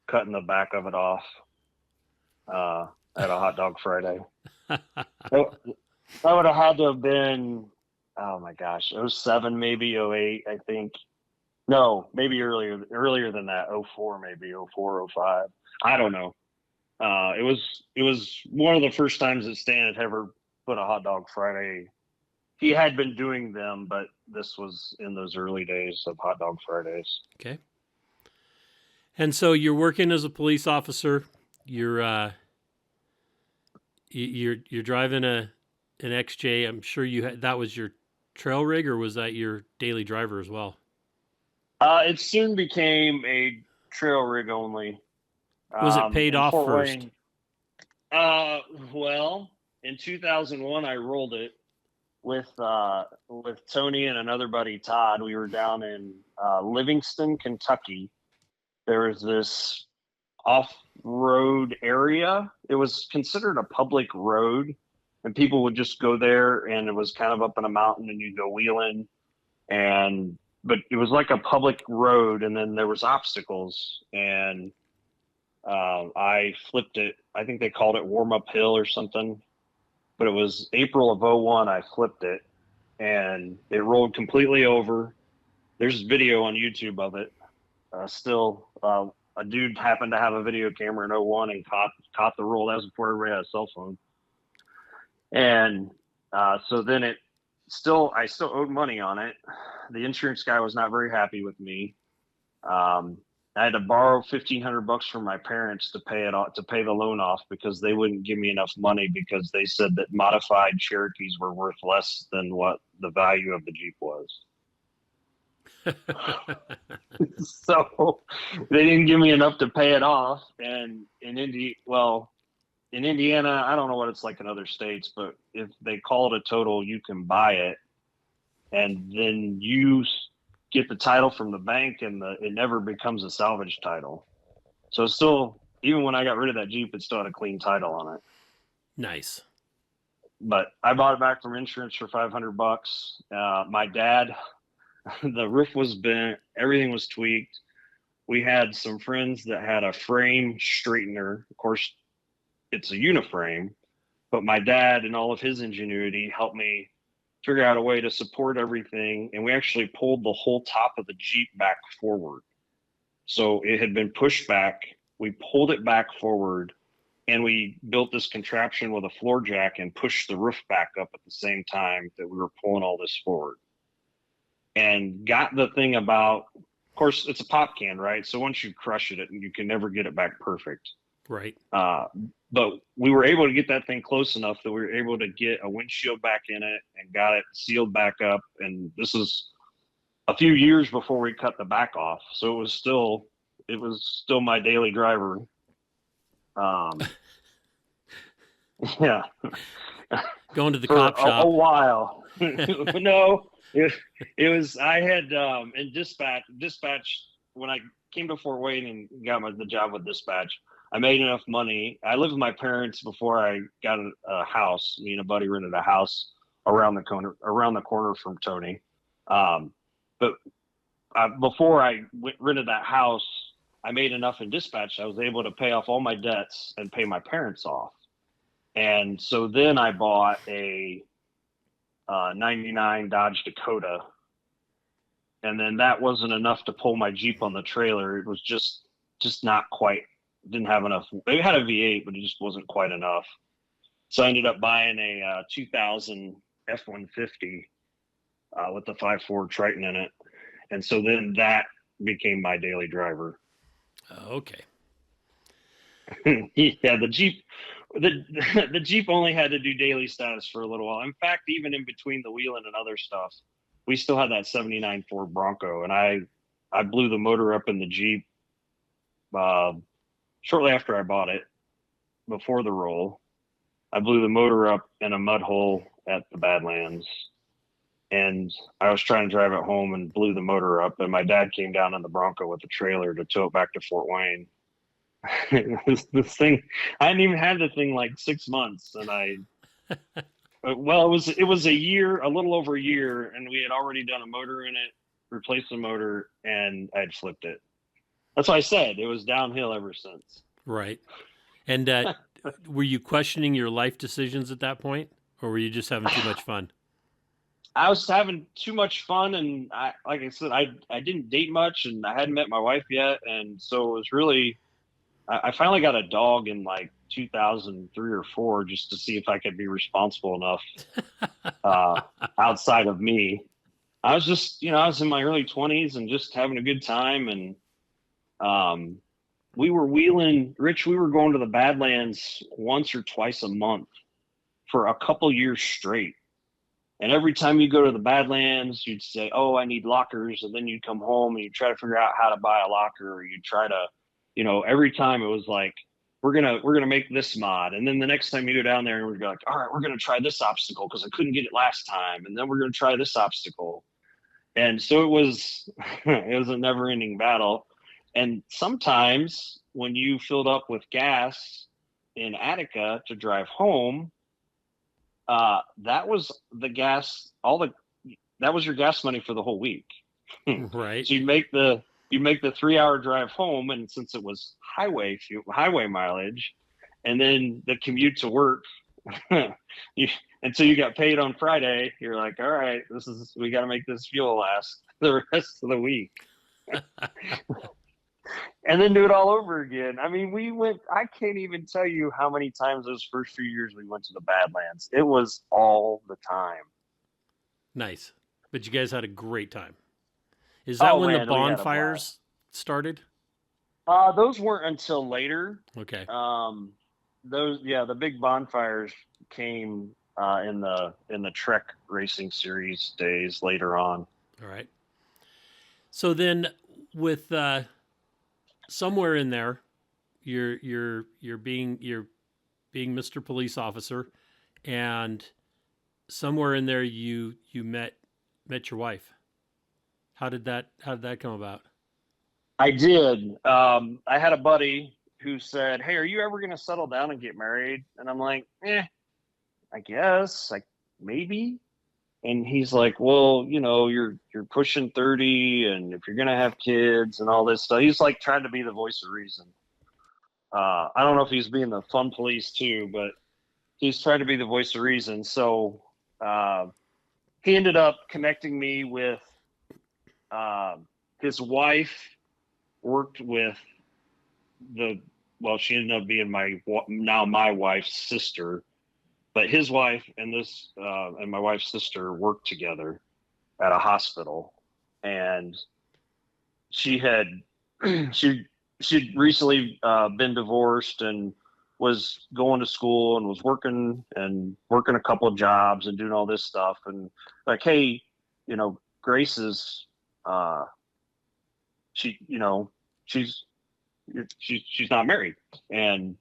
Speaker 3: cutting the back of it off at a Hot Dog Friday. That would have had to have been, oh my gosh, 07, maybe 08, I think. No, maybe earlier than that, 04, maybe 04, 05. I don't know. It was one of the first times that Stan had ever put a Hot Dog Friday. He had been doing them, but this was in those early days of Hot Dog Fridays.
Speaker 1: Okay. And so you're working as a police officer. You're driving an XJ. I'm sure that was your trail rig, or was that your daily driver as well?
Speaker 3: It soon became a trail rig only.
Speaker 1: Was it paid off
Speaker 3: Fort
Speaker 1: first?
Speaker 3: Wayne, well, in 2001, I rolled it with Tony and another buddy, Todd. We were down in Livingston, Kentucky. There was this off-road area. It was considered a public road, and people would just go there, and it was kind of up in a mountain, and you'd go wheeling, but it was like a public road, and then there was obstacles, and I flipped it. I think they called it warm up hill or something, but it was April of '01. I flipped it, and it rolled completely over. There's video on YouTube of it. A dude happened to have a video camera in '01 and caught the roll. That was before everybody had a cell phone. And so then I still owed money on it. The insurance guy was not very happy with me. I had to borrow $1,500 from my parents to pay the loan off, because they wouldn't give me enough money, because they said that modified Cherokees were worth less than what the value of the Jeep was. So they didn't give me enough to pay it off. And in Indiana, I don't know what it's like in other states, but if they call it a total, you can buy it, and then you get the title from the bank, and it never becomes a salvage title. So it's still, even when I got rid of that Jeep, it still had a clean title on it.
Speaker 1: Nice.
Speaker 3: But I bought it back from insurance for $500. My dad, the roof was bent, everything was tweaked. We had some friends that had a frame straightener. Of course, it's a uniframe, but my dad and all of his ingenuity helped me figure out a way to support everything. And we actually pulled the whole top of the Jeep back forward. So it had been pushed back. We pulled it back forward, and we built this contraption with a floor jack and pushed the roof back up at the same time that we were pulling all this forward. And got the thing about, of course, it's a pop can, right? So once you crush it, you can never get it back perfect.
Speaker 1: Right.
Speaker 3: But we were able to get that thing close enough that we were able to get a windshield back in it and got it sealed back up. And this is a few years before we cut the back off. So it was still my daily driver. Yeah.
Speaker 1: Going to the
Speaker 3: for
Speaker 1: cop shop.
Speaker 3: A while. No, it was, I had, in dispatch, when I came to Fort Wayne and got the job with dispatch, I made enough money. I lived with my parents before I got a house. Me and a buddy rented a house around the corner from Tony. But before I rented that house, I made enough in dispatch. I was able to pay off all my debts and pay my parents off. And so then I bought a 99 Dodge Dakota. And then that wasn't enough to pull my Jeep on the trailer. It was just not quite. Didn't have enough. It had a V8, but it just wasn't quite enough. So I ended up buying a 2000 F-150 with the 5.4 Triton in it. And so then that became my daily driver.
Speaker 1: Okay.
Speaker 3: Yeah, the Jeep only had to do daily status for a little while. In fact, even in between the wheeling and other stuff, we still had that 79 Ford Bronco, and I blew the motor up in the Jeep shortly after I bought it, before the roll. I blew the motor up in a mud hole at the Badlands, and I was trying to drive it home and blew the motor up, and my dad came down in the Bronco with a trailer to tow it back to Fort Wayne. This thing, I hadn't even had the thing like 6 months, and it was a year, a little over a year, and we had already done a motor in it, replaced the motor, and I had flipped it. That's why I said it was downhill ever since.
Speaker 1: Right. And were you questioning your life decisions at that point, or were you just having too much fun?
Speaker 3: I was having too much fun, and like I said, I didn't date much, and I hadn't met my wife yet, and so it was really, I finally got a dog in like 2003 or 4 just to see if I could be responsible enough outside of me. I was just, I was in my early 20s and just having a good time, and we were wheeling, Rich, we were going to the Badlands once or twice a month for a couple years straight. And every time you go to the Badlands, you'd say, oh, I need lockers. And then you'd come home and you'd try to figure out how to buy a locker, or you'd try to, every time it was like, we're going to make this mod. And then the next time you go down there and we're like, all right, we're going to try this obstacle because I couldn't get it last time. And then we're going to try this obstacle. And so it was a never ending battle. And sometimes when you filled up with gas in Attica to drive home, That was the gas. That was your gas money for the whole week.
Speaker 1: Right.
Speaker 3: So you make the 3-hour drive home, and since it was highway mileage, and then the commute to work, until you got paid on Friday, you're like, all right, we got to make this fuel last the rest of the week. And then do it all over again. I mean, I can't even tell you how many times those first few years we went to the Badlands. It was all the time.
Speaker 1: Nice. But you guys had a great time. Is that when the bonfires started?
Speaker 3: Those weren't until later.
Speaker 1: Okay.
Speaker 3: The big bonfires came in the Trek racing series days later on.
Speaker 1: All right. So then, with somewhere in there, you're being Mr. Police Officer, and somewhere in there you met your wife. How did that come about?
Speaker 3: I did. I had a buddy who said, "Hey, are you ever going to settle down and get married?" And I'm like, I guess, like, maybe. And he's like, "Well, you're pushing 30, and if you're going to have kids and all this stuff," he's like trying to be the voice of reason. I don't know if he's being the fun police too, but he's trying to be the voice of reason. So he ended up connecting me with his wife. Worked with she ended up being my wife's sister, but his wife and my wife's sister worked together at a hospital, and she'd recently been divorced and was going to school and was working a couple of jobs and doing all this stuff, and like, hey, Grace is she's not married, and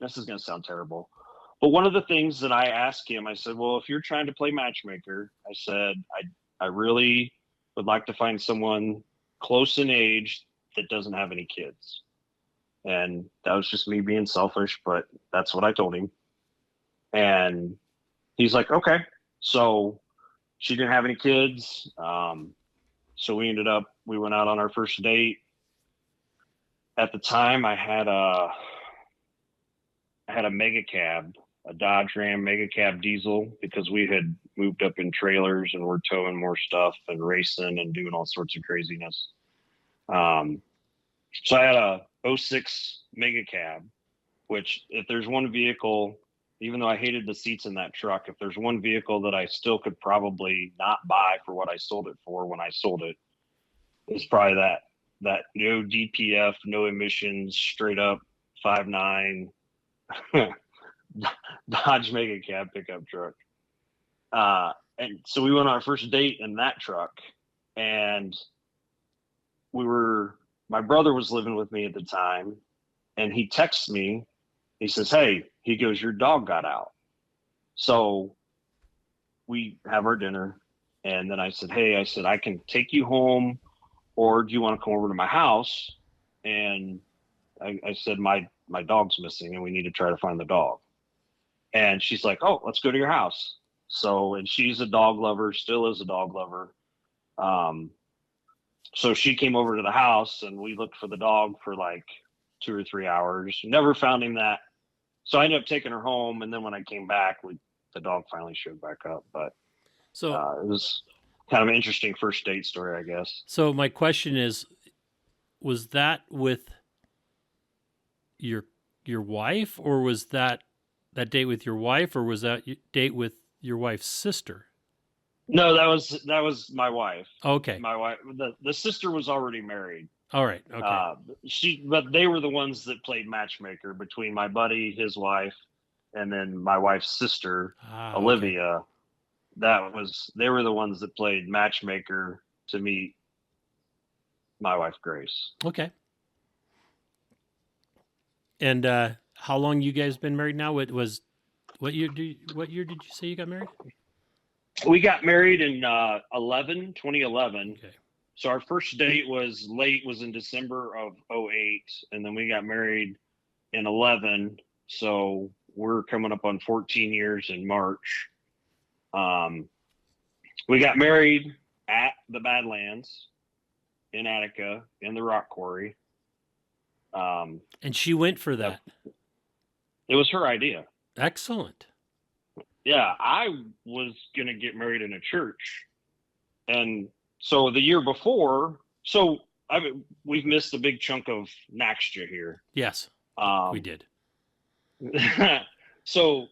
Speaker 3: this is going to sound terrible, but one of the things that I asked him, I said, well, if you're trying to play matchmaker, I said, I really would like to find someone close in age that doesn't have any kids. And that was just me being selfish, but that's what I told him. And he's like, okay. So she didn't have any kids. So we went out on our first date. At the time, I had a mega cab, a Dodge Ram mega cab diesel, because we had moved up in trailers and we're towing more stuff and racing and doing all sorts of craziness. So I had a 06 mega cab, which, if there's one vehicle, even though I hated the seats in that truck, if there's one vehicle that I still could probably not buy for what I sold it for when I sold it, it's probably that no DPF, no emissions, straight up 5.9 Dodge Mega Cab pickup truck. And so we went on our first date in that truck, and my brother was living with me at the time, and he texts me. He says, "Hey," he goes, "your dog got out." So we have our dinner, and then I said, "Hey," I said, "I can take you home, or do you want to come over to my house?" And I said, my dog's missing, and we need to try to find the dog. And she's like, "Oh, let's go to your house." So, and she's a dog lover, still is a dog lover. So she came over to the house, and we looked for the dog for like 2 or 3 hours. Never found him So I ended up taking her home, and then when I came back, the dog finally showed back up. But
Speaker 1: so
Speaker 3: it was kind of an interesting first date story, I guess.
Speaker 1: So my question is, was that with your wife, or was that date with your wife, or was that date with your wife's sister?
Speaker 3: No, that was my wife.
Speaker 1: Okay.
Speaker 3: My wife. The sister was already married.
Speaker 1: All right. Okay.
Speaker 3: But they were the ones that played matchmaker between my buddy, his wife, and then my wife's sister, Olivia. Okay. They were the ones that played matchmaker to meet my wife, Grace.
Speaker 1: Okay. And how long you guys been married now? What year did you say you got married?
Speaker 3: We got married in 2011.
Speaker 1: Okay.
Speaker 3: So our first date was in December of 2008, and then we got married in 2011. So we're coming up on 14 years in March. We got married at the Badlands in Attica in the rock quarry.
Speaker 1: And she went for that.
Speaker 3: It was her idea.
Speaker 1: Excellent.
Speaker 3: Yeah, I was going to get married in a church. And so the year before, we've missed a big chunk of NAXJA here.
Speaker 1: Yes, we did.
Speaker 3: So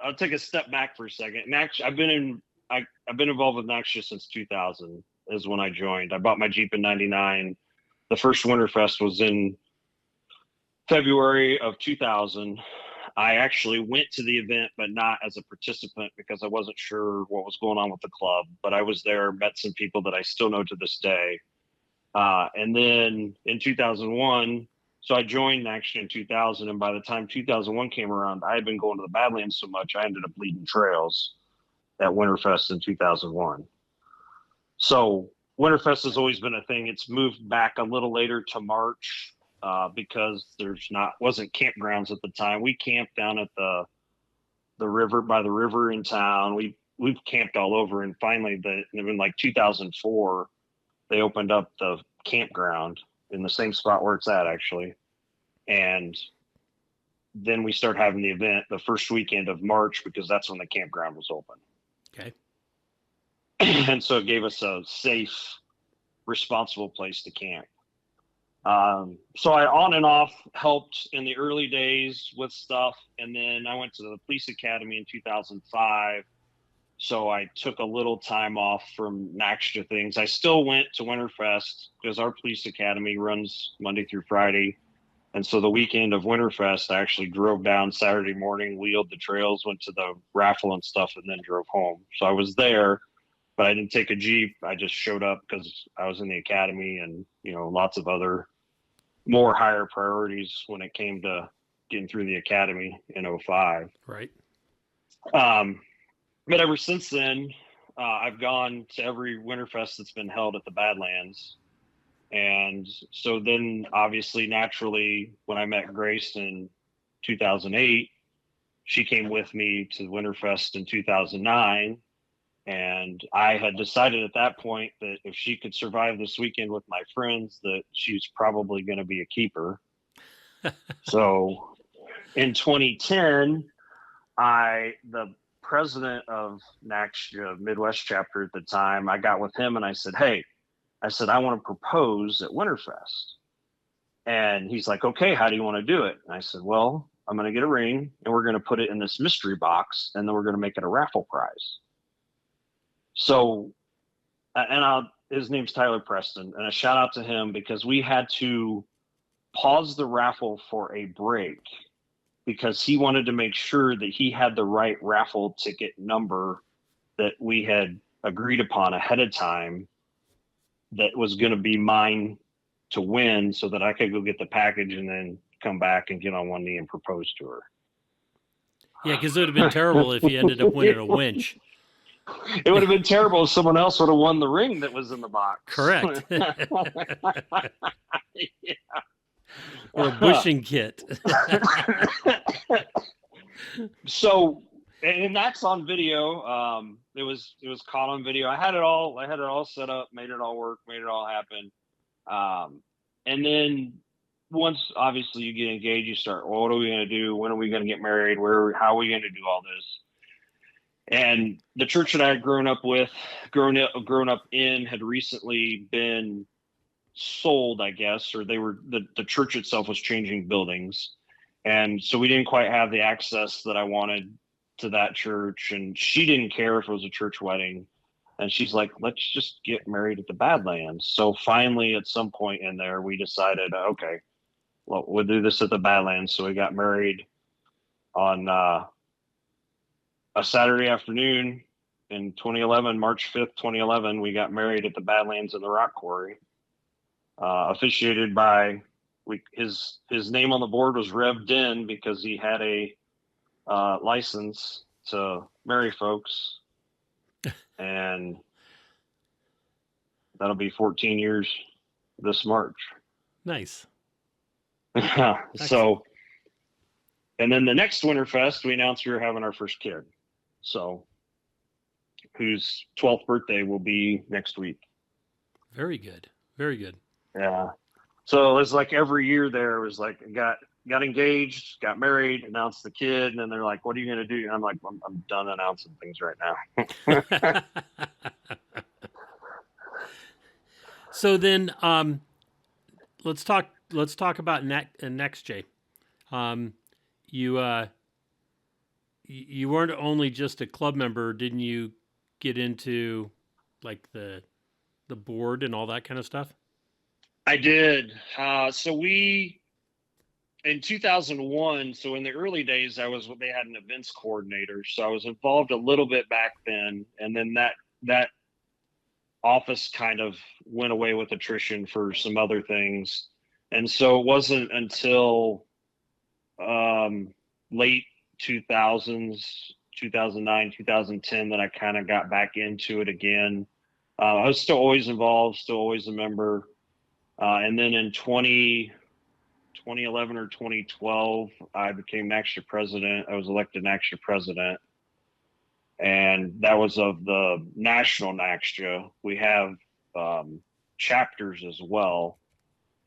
Speaker 3: I'll take a step back for a second. I've been involved with NAXJA since 2000 is when I joined. I bought my Jeep in 99. The first Winterfest was in February of 2000. I actually went to the event, but not as a participant because I wasn't sure what was going on with the club. But I was there, met some people that I still know to this day. And then in 2001, so I joined NAXJA in 2000. And by the time 2001 came around, I had been going to the Badlands so much, I ended up leading trails at Winterfest in 2001. So Winterfest has always been a thing. It's moved back a little later to March. Because wasn't campgrounds at the time. We camped down at the river, by the river in town. We've camped all over, and finally in like 2004 they opened up the campground in the same spot where it's at actually. And then we start having the event the first weekend of March because that's when the campground was open.
Speaker 1: Okay.
Speaker 3: And so it gave us a safe, responsible place to camp. So I on and off helped in the early days with stuff. And then I went to the police academy in 2005. So I took a little time off from NAXJA things. I still went to Winterfest because our police academy runs Monday through Friday. And so the weekend of Winterfest, I actually drove down Saturday morning, wheeled the trails, went to the raffle and stuff, and then drove home. So I was there, but I didn't take a Jeep. I just showed up because I was in the academy and, lots of other more higher priorities when it came to getting through the academy in 05.
Speaker 1: Right.
Speaker 3: But ever since then, I've gone to every Winterfest that's been held at the Badlands. And so then obviously, naturally, when I met Grace in 2008, she came with me to Winterfest in 2009. And I had decided at that point that if she could survive this weekend with my friends, that she's probably going to be a keeper. So in 2010, the president of NAXJA Midwest chapter at the time, I got with him and I said, I want to propose at Winterfest. And he's like, okay, how do you want to do it? And I said, well, I'm going to get a ring and we're going to put it in this mystery box and then we're going to make it a raffle prize. So, his name's Tyler Preston, and a shout out to him because we had to pause the raffle for a break because he wanted to make sure that he had the right raffle ticket number that we had agreed upon ahead of time that was going to be mine to win so that I could go get the package and then come back and get on one knee and propose to her.
Speaker 1: Yeah, because it would have been terrible if you ended up winning a winch.
Speaker 3: It would have been terrible if someone else would have won the ring that was in the box.
Speaker 1: Correct.
Speaker 3: Yeah.
Speaker 1: Or a bushing kit.
Speaker 3: So, and that's on video. It was caught on video. I had it all set up, made it all work, made it all happen. And then once obviously you get engaged, you start, well, what are we going to do? When are we going to get married? How are we going to do all this? And the church that I had grown up in had recently been sold, I guess, or the church itself was changing buildings. And so we didn't quite have the access that I wanted to that church. And she didn't care if it was a church wedding. And she's like, let's just get married at the Badlands. So finally, at some point in there, we decided, okay, well, we'll do this at the Badlands. So we got married on a Saturday afternoon in 2011, March 5th, 2011. We got married at the Badlands in the rock quarry, officiated by his name on the board was Rev Den because he had a license to marry folks. And that'll be 14 years this March.
Speaker 1: Nice.
Speaker 3: So And then the next Winterfest, we announced we were having our first kid. So, whose 12th birthday will be next week.
Speaker 1: Very good. Very good.
Speaker 3: Yeah. So it was like every year there it was like got engaged, got married, announced the kid, and then they're like, "What are you going to do?" And I'm like, "I'm done announcing things right now."
Speaker 1: So then, let's talk about NAXJA. You weren't only just a club member, didn't you? Get into like the board and all that kind of stuff.
Speaker 3: I did. So we in 2001. So in the early days, they had an events coordinator. So I was involved a little bit back then, and then that office kind of went away with attrition for some other things. And so it wasn't until late 2000s, 2009, 2010 that I kind of got back into it again. I was still always involved, still always a member. And then in 2011 or 2012, I became NAXJA President. I was elected NAXJA President. And that was of the national NAXJA. We have chapters as well.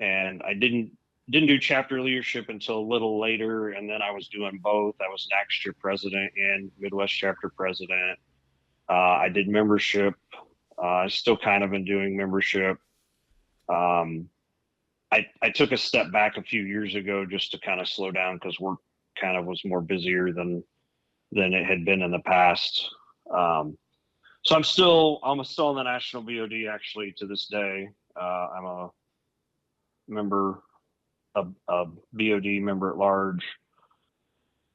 Speaker 3: And I didn't do chapter leadership until a little later, and then I was doing both. I was NAXJA President and Midwest Chapter President. I did membership. I still kind of been doing membership. I took a step back a few years ago just to kind of slow down because work kind of was more busier than it had been in the past. So I'm still in the National BOD actually to this day. I'm a member, a BOD member at large,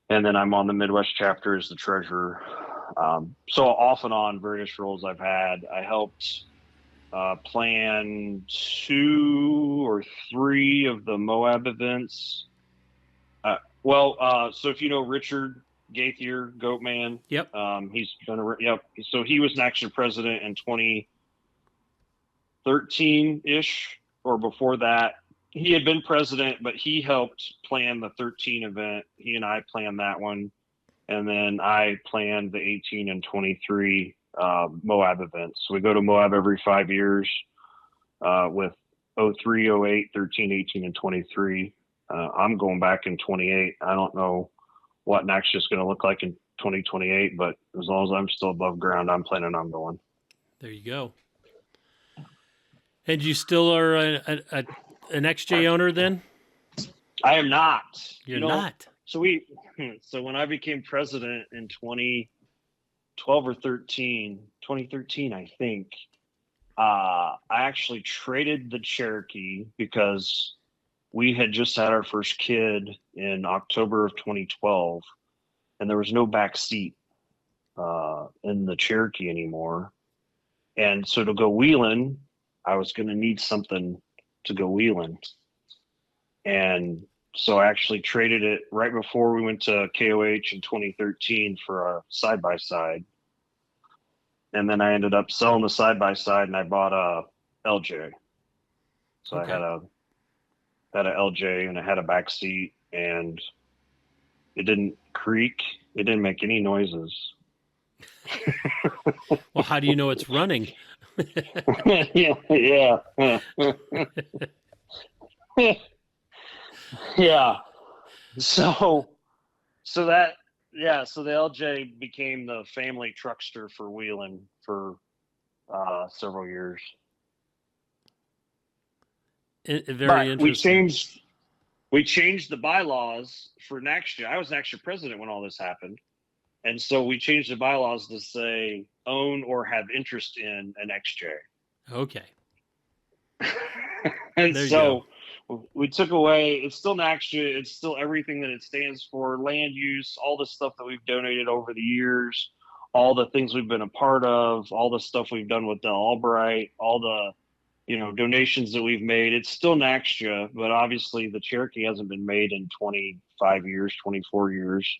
Speaker 3: and then I'm on the Midwest chapter as the treasurer. So off and on various roles I've had. I helped plan 2 or 3 of the Moab events. So if you know Richard Gaithier, Goatman,
Speaker 1: yep,
Speaker 3: he's been yep. So he was NAXJA President in 2013-ish, or before that. He had been president, but he helped plan the 13 event. He and I planned that one. And then I planned the 18 and 23 Moab events. So we go to Moab every 5 years with 03, 08, 13, 18, and 23. I'm going back in 28. I don't know what NAXJA is going to look like in 2028, but as long as I'm still above ground, I'm planning on going.
Speaker 1: There you go. And you still are an XJ owner then?
Speaker 3: I am not.
Speaker 1: You're not.
Speaker 3: So when I became president in 2012 or 2013, I think, I actually traded the Cherokee because we had just had our first kid in October of 2012, and there was no back seat in the Cherokee anymore. And so to go wheeling, I was going to need something to go wheeling. And so I actually traded it right before we went to KOH in 2013 for a side-by-side. And then I ended up selling the side-by-side, and I bought a LJ. So okay. I had a LJ, and it had a back seat, and it didn't creak. It didn't make any noises.
Speaker 1: Well, how do you know it's running?
Speaker 3: Yeah. Yeah. So the LJ became the family truckster for wheeling for several years.
Speaker 1: Very interesting.
Speaker 3: We changed the bylaws for NAXJA. I was NAXJA president when all this happened. And so we changed the bylaws to say own or have interest in an XJ.
Speaker 1: Okay.
Speaker 3: And so we took away, it's still NAXJA, it's still everything that it stands for, land use, all the stuff that we've donated over the years, all the things we've been a part of, all the stuff we've done with Del Albright, all the donations that we've made. It's still NAXJA, but obviously the Cherokee hasn't been made in 25 years, 24 years.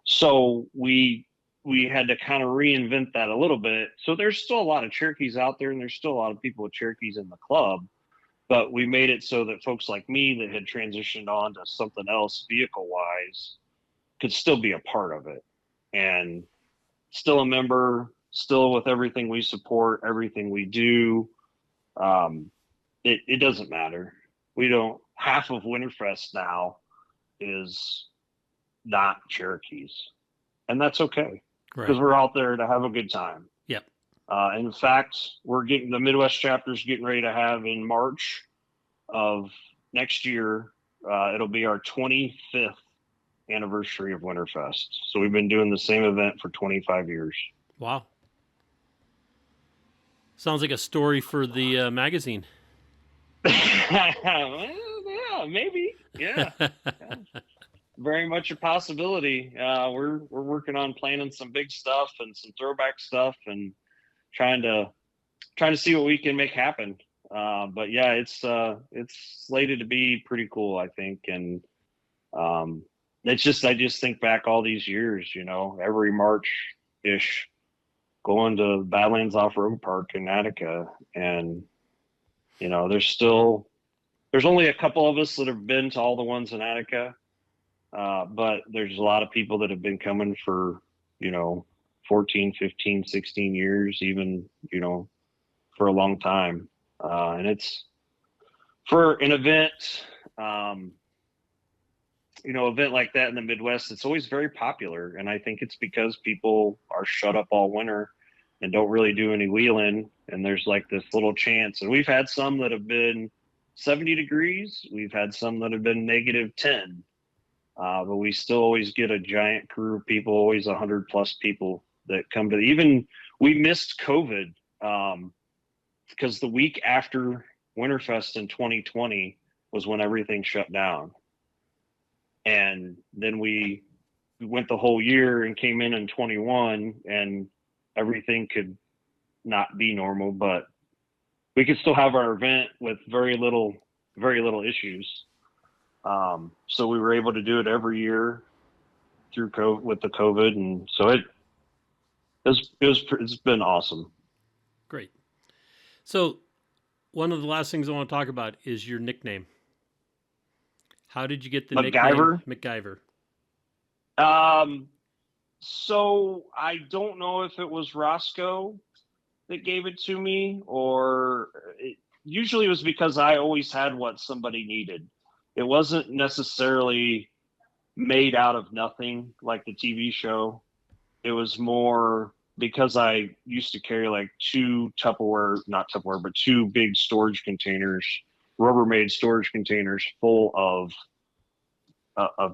Speaker 3: So we had to kind of reinvent that a little bit. So there's still a lot of Cherokees out there, and there's still a lot of people with Cherokees in the club, but we made it so that folks like me that had transitioned on to something else vehicle-wise could still be a part of it and still a member, still with everything we support, everything we do. It doesn't matter. We don't, half of Winterfest now is not Cherokees, and that's okay because we're out there to have a good time.
Speaker 1: Yep.
Speaker 3: In fact, the Midwest chapter's getting ready to have in March of next year. It'll be our 25th anniversary of Winterfest. So we've been doing the same event for 25 years.
Speaker 1: Wow. Sounds like a story for the magazine.
Speaker 3: Well, yeah, maybe. Yeah. Very much a possibility. We're working on planning some big stuff and some throwback stuff and trying to see what we can make happen. But yeah, it's slated to be pretty cool, I think. And I just think back all these years, every March-ish going to Badlands Off-Road Park in Attica. And, there's only a couple of us that have been to all the ones in Attica. But there's a lot of people that have been coming for, 14, 15, 16 years, even, for a long time. And it's for an event, event like that in the Midwest, it's always very popular. And I think it's because people are shut up all winter and don't really do any wheeling. And there's like this little chance. And we've had some that have been 70 degrees. We've had some that have been -10. But we still always get a giant crew of people, always 100+ people that come to even we missed COVID because the week after Winterfest in 2020 was when everything shut down. And then we went the whole year and came in 21 and everything could not be normal, but we could still have our event with very little issues. So we were able to do it every year through with the COVID. And so it's been awesome.
Speaker 1: Great. So one of the last things I want to talk about is your nickname. How did you get the
Speaker 3: McGyvr?
Speaker 1: nickname
Speaker 3: McGyvr? So I don't know if it was Roscoe that gave it to me, or usually it was because I always had what somebody needed. It wasn't necessarily made out of nothing like the TV show. It was more because I used to carry like two big storage containers, Rubbermaid storage containers full of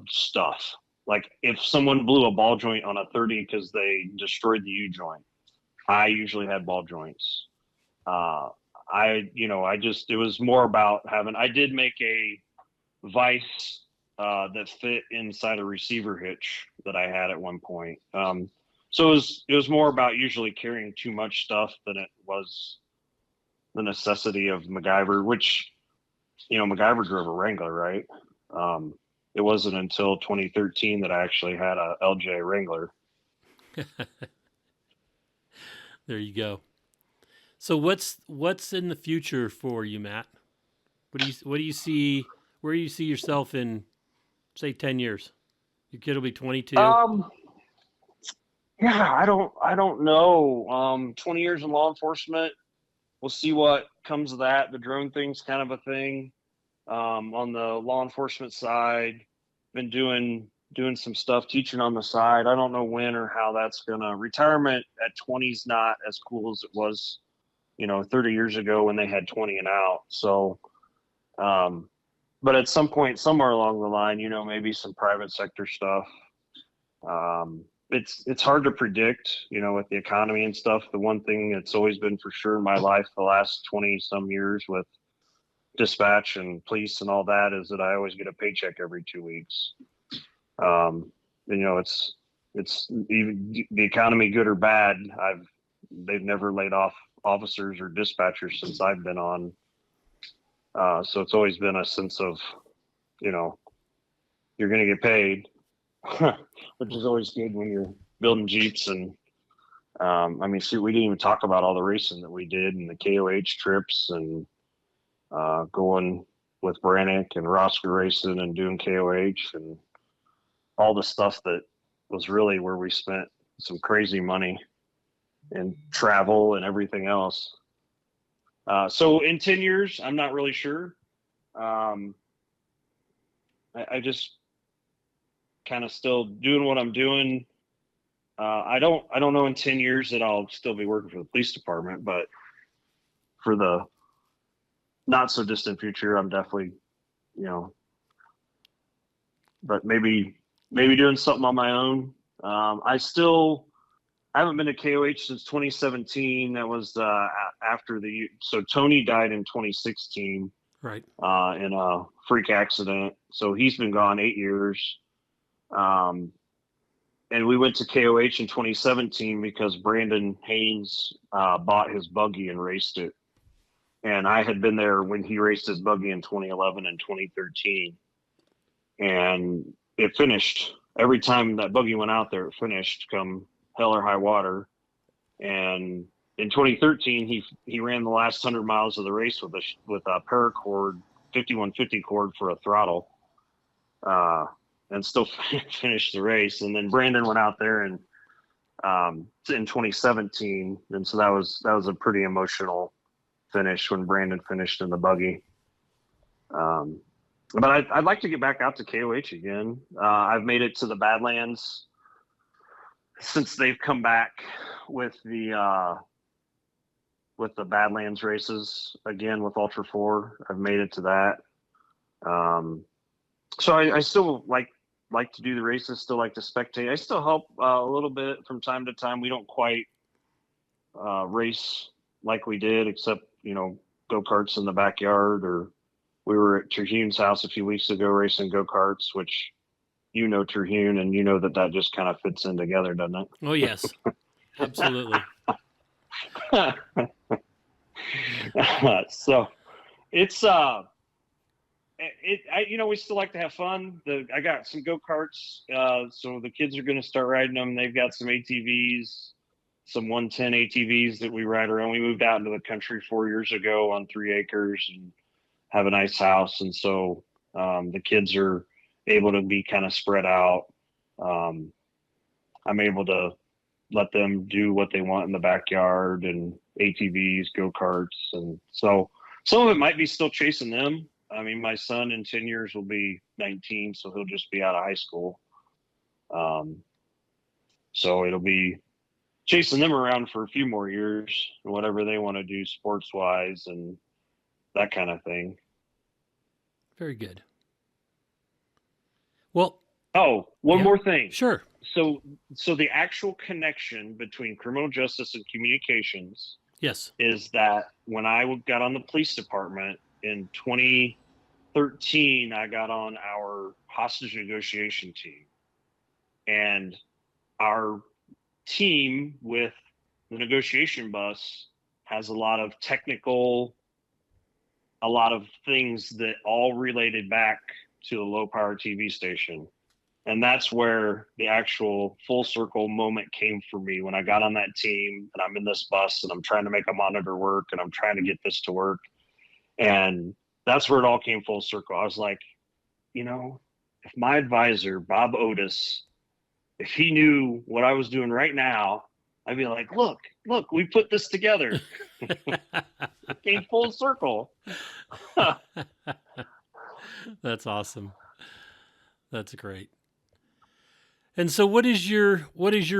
Speaker 3: stuff. Like if someone blew a ball joint on a 30 because they destroyed the U-joint, I usually had ball joints. It was more about I did make a vise that fit inside a receiver hitch that I had at one point. So it was more about usually carrying too much stuff than it was the necessity of McGyvr, which, McGyvr drove a Wrangler, right? It wasn't until 2013 that I actually had a LJ Wrangler.
Speaker 1: There you go. So what's in the future for you, Matt? What do you see? Where do you see yourself in, say, 10 years? Your kid will be 22.
Speaker 3: Yeah, I don't know. 20 years in law enforcement. We'll see what comes of that. The drone thing's kind of a thing. On the law enforcement side, been doing some stuff, teaching on the side. I don't know when or how that's gonna. Retirement at 20 is not as cool as it was, 30 years ago when they had 20 and out. So, but at some point, somewhere along the line, maybe some private sector stuff. It's hard to predict, with the economy and stuff. The one thing that's always been for sure in my life the last 20 some years with dispatch and police and all that is that I always get a paycheck every 2 weeks. It's even the economy, good or bad. They've never laid off officers or dispatchers since I've been on. So it's always been a sense of, you're going to get paid, which is always good when you're building Jeeps. And, we didn't even talk about all the racing that we did and the KOH trips and, going with Brannick and Roscoe racing and doing KOH and, all the stuff that was really where we spent some crazy money and travel and everything else. So in 10 years, I'm not really sure. I just kind of still doing what I'm doing. I don't know in 10 years that I'll still be working for the police department, but for the not so distant future, I'm definitely, but maybe doing something on my own. I haven't been to KOH since 2017. That was after so Tony died in 2016.
Speaker 1: Right.
Speaker 3: In a freak accident. So he's been gone 8 years. And we went to KOH in 2017 because Brandon Haynes bought his buggy and raced it. And I had been there when he raced his buggy in 2011 and 2013. And it finished. Every time that buggy went out there, it finished come hell or high water. And in 2013, he ran the last 100 miles of the race with a paracord 5150 cord for a throttle, and still finished the race. And then Brandon went out there and in 2017, and so that was a pretty emotional finish when Brandon finished in the buggy. But I'd like to get back out to KOH again. I've made it to the Badlands since they've come back with the Badlands races again with Ultra 4. I've made it to that. So I still like to do the races, still like to spectate. I still help a little bit from time to time. We don't quite race like we did, except, go-karts in the backyard, or we were at Terhune's house a few weeks ago racing go-karts, which Terhune, and that just kind of fits in together, doesn't it?
Speaker 1: Oh, yes. Absolutely.
Speaker 3: So it's we still like to have fun. I got some go-karts, so the kids are going to start riding them. They've got some ATVs, some 110 ATVs that we ride around. We moved out into the country 4 years ago on 3 acres and have a nice house, and so the kids are able to be kind of spread out. I'm able to let them do what they want in the backyard, and ATVs, go-karts. And so some of it might be still chasing them. I mean, my son in 10 years will be 19, so he'll just be out of high school. So it'll be chasing them around for a few more years, whatever they want to do sports-wise and that kind of thing.
Speaker 1: Very good. Well,
Speaker 3: one more thing.
Speaker 1: Sure.
Speaker 3: So the actual connection between criminal justice and communications,
Speaker 1: yes,
Speaker 3: is that when I got on the police department in 2013, I got on our hostage negotiation team, and our team with the negotiation bus has a lot of things that all related back to a low power TV station. And that's where the actual full circle moment came for me, when I got on that team and I'm in this bus and I'm trying to make a monitor work and I'm trying to get this to work. And that's where it all came full circle. I was like, if my advisor, Bob Otis, if he knew what I was doing right now, I'd be like, look, we put this together. It came full circle.
Speaker 1: That's awesome. That's great. And so what is your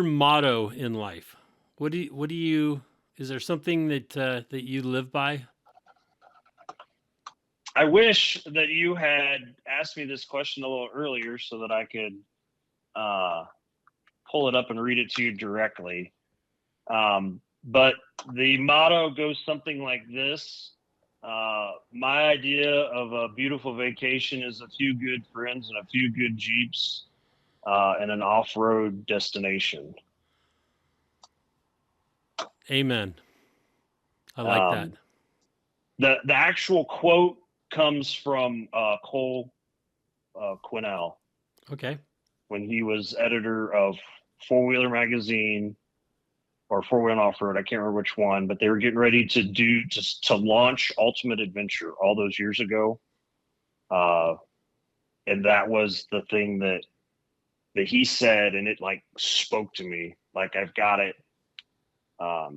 Speaker 1: motto in life? Is there something that you live by?
Speaker 3: I wish that you had asked me this question a little earlier so that I could pull it up and read it to you directly. But the motto goes something like this. My idea of a beautiful vacation is a few good friends and a few good Jeeps, and an off-road destination.
Speaker 1: Amen. I like
Speaker 3: that. The actual quote comes from Cole Quinnell.
Speaker 1: Okay.
Speaker 3: When he was editor of Four Wheeler Magazine, or Four Wheel Off-Road, I can't remember which one, but they were getting ready to launch Ultimate Adventure all those years ago. And that was the thing that he said, and it like spoke to me. Like I've got it. I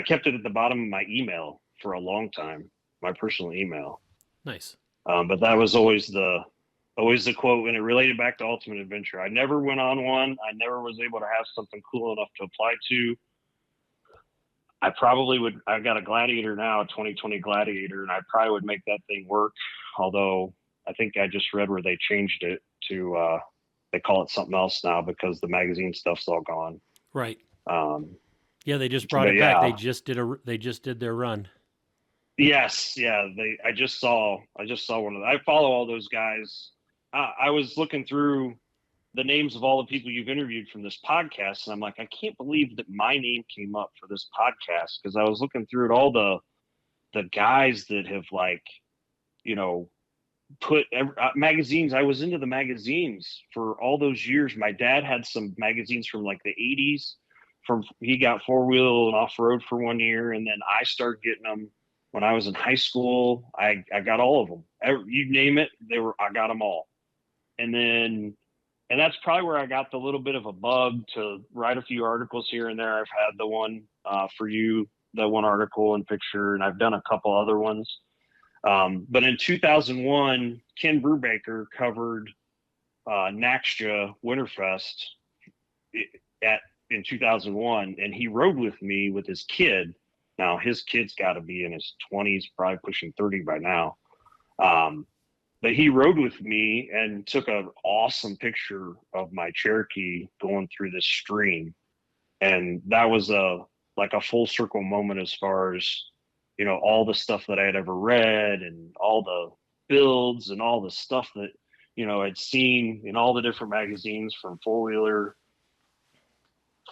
Speaker 3: kept it at the bottom of my email for a long time, my personal email.
Speaker 1: Nice.
Speaker 3: But that was always the quote, and it related back to Ultimate Adventure. I never went on one. I never was able to have something cool enough to apply to. I probably would. I've got a Gladiator now, a 2020 Gladiator, and I probably would make that thing work. Although I think I just read where they changed it to, they call it something else now because the magazine stuff's all gone.
Speaker 1: Right.
Speaker 3: Um,
Speaker 1: Yeah, they just brought it back.
Speaker 3: yeah.
Speaker 1: They just did their run.
Speaker 3: Yes, yeah. I just saw one of them. I follow all those guys. I was looking through the names of all the people you've interviewed from this podcast, and I'm like, I can't believe that my name came up for this podcast, because I was looking through at all the guys that have, like, you know, put magazines. I was into the magazines for all those years. My dad had some magazines from like the 80s. He got Four Wheel and Off Road for 1 year, and then I started getting them when I was in high school. I got all of them. You name it, I got them all. And that's probably where I got the little bit of a bug to write a few articles here and there. I've had the one for you, the one article and picture, and I've done a couple other ones. But in 2001, Ken Brubaker covered NAXJA Winterfest in 2001, and he rode with me with his kid. Now his kid's got to be in his 20s, probably pushing 30 by now. But he rode with me and took an awesome picture of my Cherokee going through this stream. And that was a full circle moment as far as, you know, all the stuff that I had ever read and all the builds and all the stuff that, you know, I'd seen in all the different magazines from Four Wheel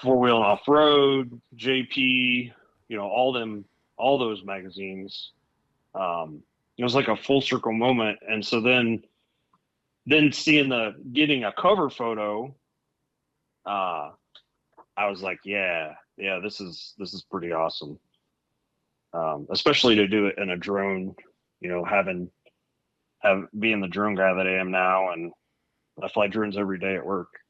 Speaker 3: and Off Road, JP, you know, all those magazines. It was like a full circle moment. And so then getting a cover photo, I was like, yeah, this is pretty awesome. Especially to do it in a drone, you know, being the drone guy that I am now, and I fly drones every day at work.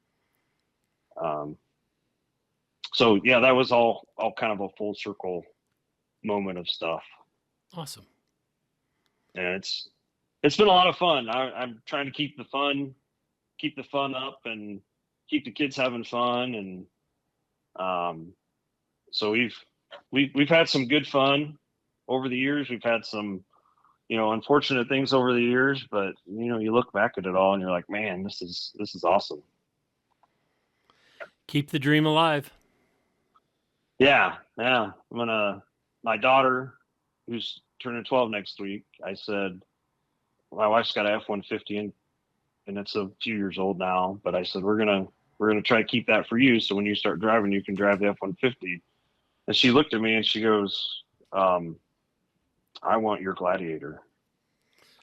Speaker 3: So yeah, that was all kind of a full circle moment of stuff.
Speaker 1: Awesome.
Speaker 3: And it's been a lot of fun. I'm trying to keep the fun up and keep the kids having fun. And so we've had some good fun over the years. We've had some, you know, unfortunate things over the years, but you know, you look back at it all and you're like, man, this is awesome.
Speaker 1: Keep the dream alive.
Speaker 3: Yeah. My daughter, who's turning 12 next week, I said, my wife's got a F-150 and it's a few years old now, but I said, we're gonna try to keep that for you, so when you start driving, you can drive the F-150. And she looked at me and she goes, I want your Gladiator.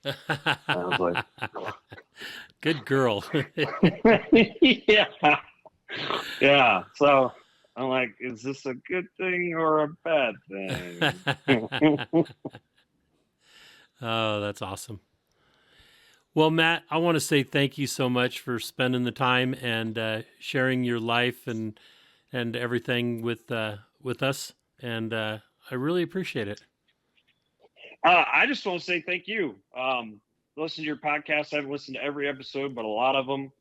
Speaker 3: And I was like,
Speaker 1: good girl.
Speaker 3: yeah. So I'm like, is this a good thing or a bad thing?
Speaker 1: Oh, that's awesome. Well, Matt, I want to say thank you so much for spending the time and sharing your life and everything with us. And I really appreciate it.
Speaker 3: I just want to say thank you. Listen to your podcast. I haven't listened to every episode, but a lot of them.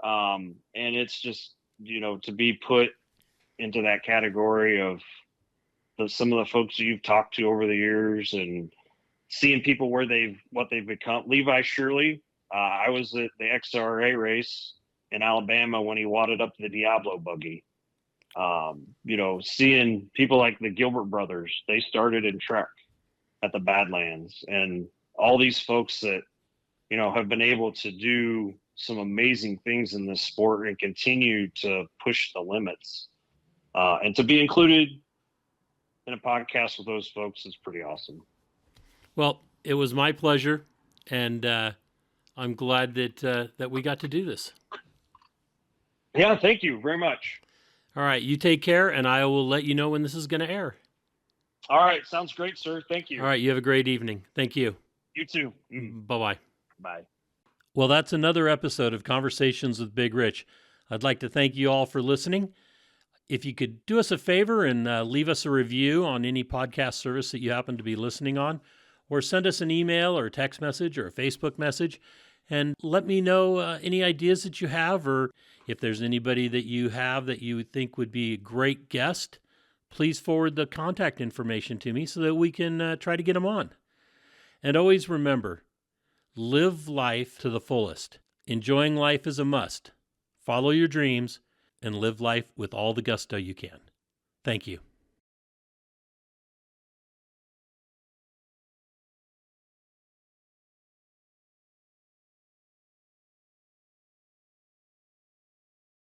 Speaker 3: And it's just, you know, to be put into that category of some of the folks you've talked to over the years and seeing people what they've become. Levi Shirley, I was at the XRA race in Alabama when he wadded up the Diablo buggy. You know, seeing people like the Gilbert brothers, they started in Trek at the Badlands, and all these folks that, you know, have been able to do some amazing things in this sport and continue to push the limits. And to be included in a podcast with those folks is pretty awesome.
Speaker 1: Well, it was my pleasure, and I'm glad that we got to do this.
Speaker 3: Yeah, thank you very much.
Speaker 1: All right, you take care, and I will let you know when this is going to air.
Speaker 3: All right, sounds great, sir. Thank you.
Speaker 1: All right, you have a great evening. Thank you.
Speaker 3: You too.
Speaker 1: Bye-bye.
Speaker 3: Bye.
Speaker 1: Well, that's another episode of Conversations with Big Rich. I'd like to thank you all for listening. If you could do us a favor and leave us a review on any podcast service that you happen to be listening on, or send us an email or a text message or a Facebook message, and let me know any ideas that you have, or if there's anybody that you have that you think would be a great guest, please forward the contact information to me so that we can try to get them on. And always remember, live life to the fullest. Enjoying life is a must. Follow your dreams and live life with all the gusto you can. Thank you.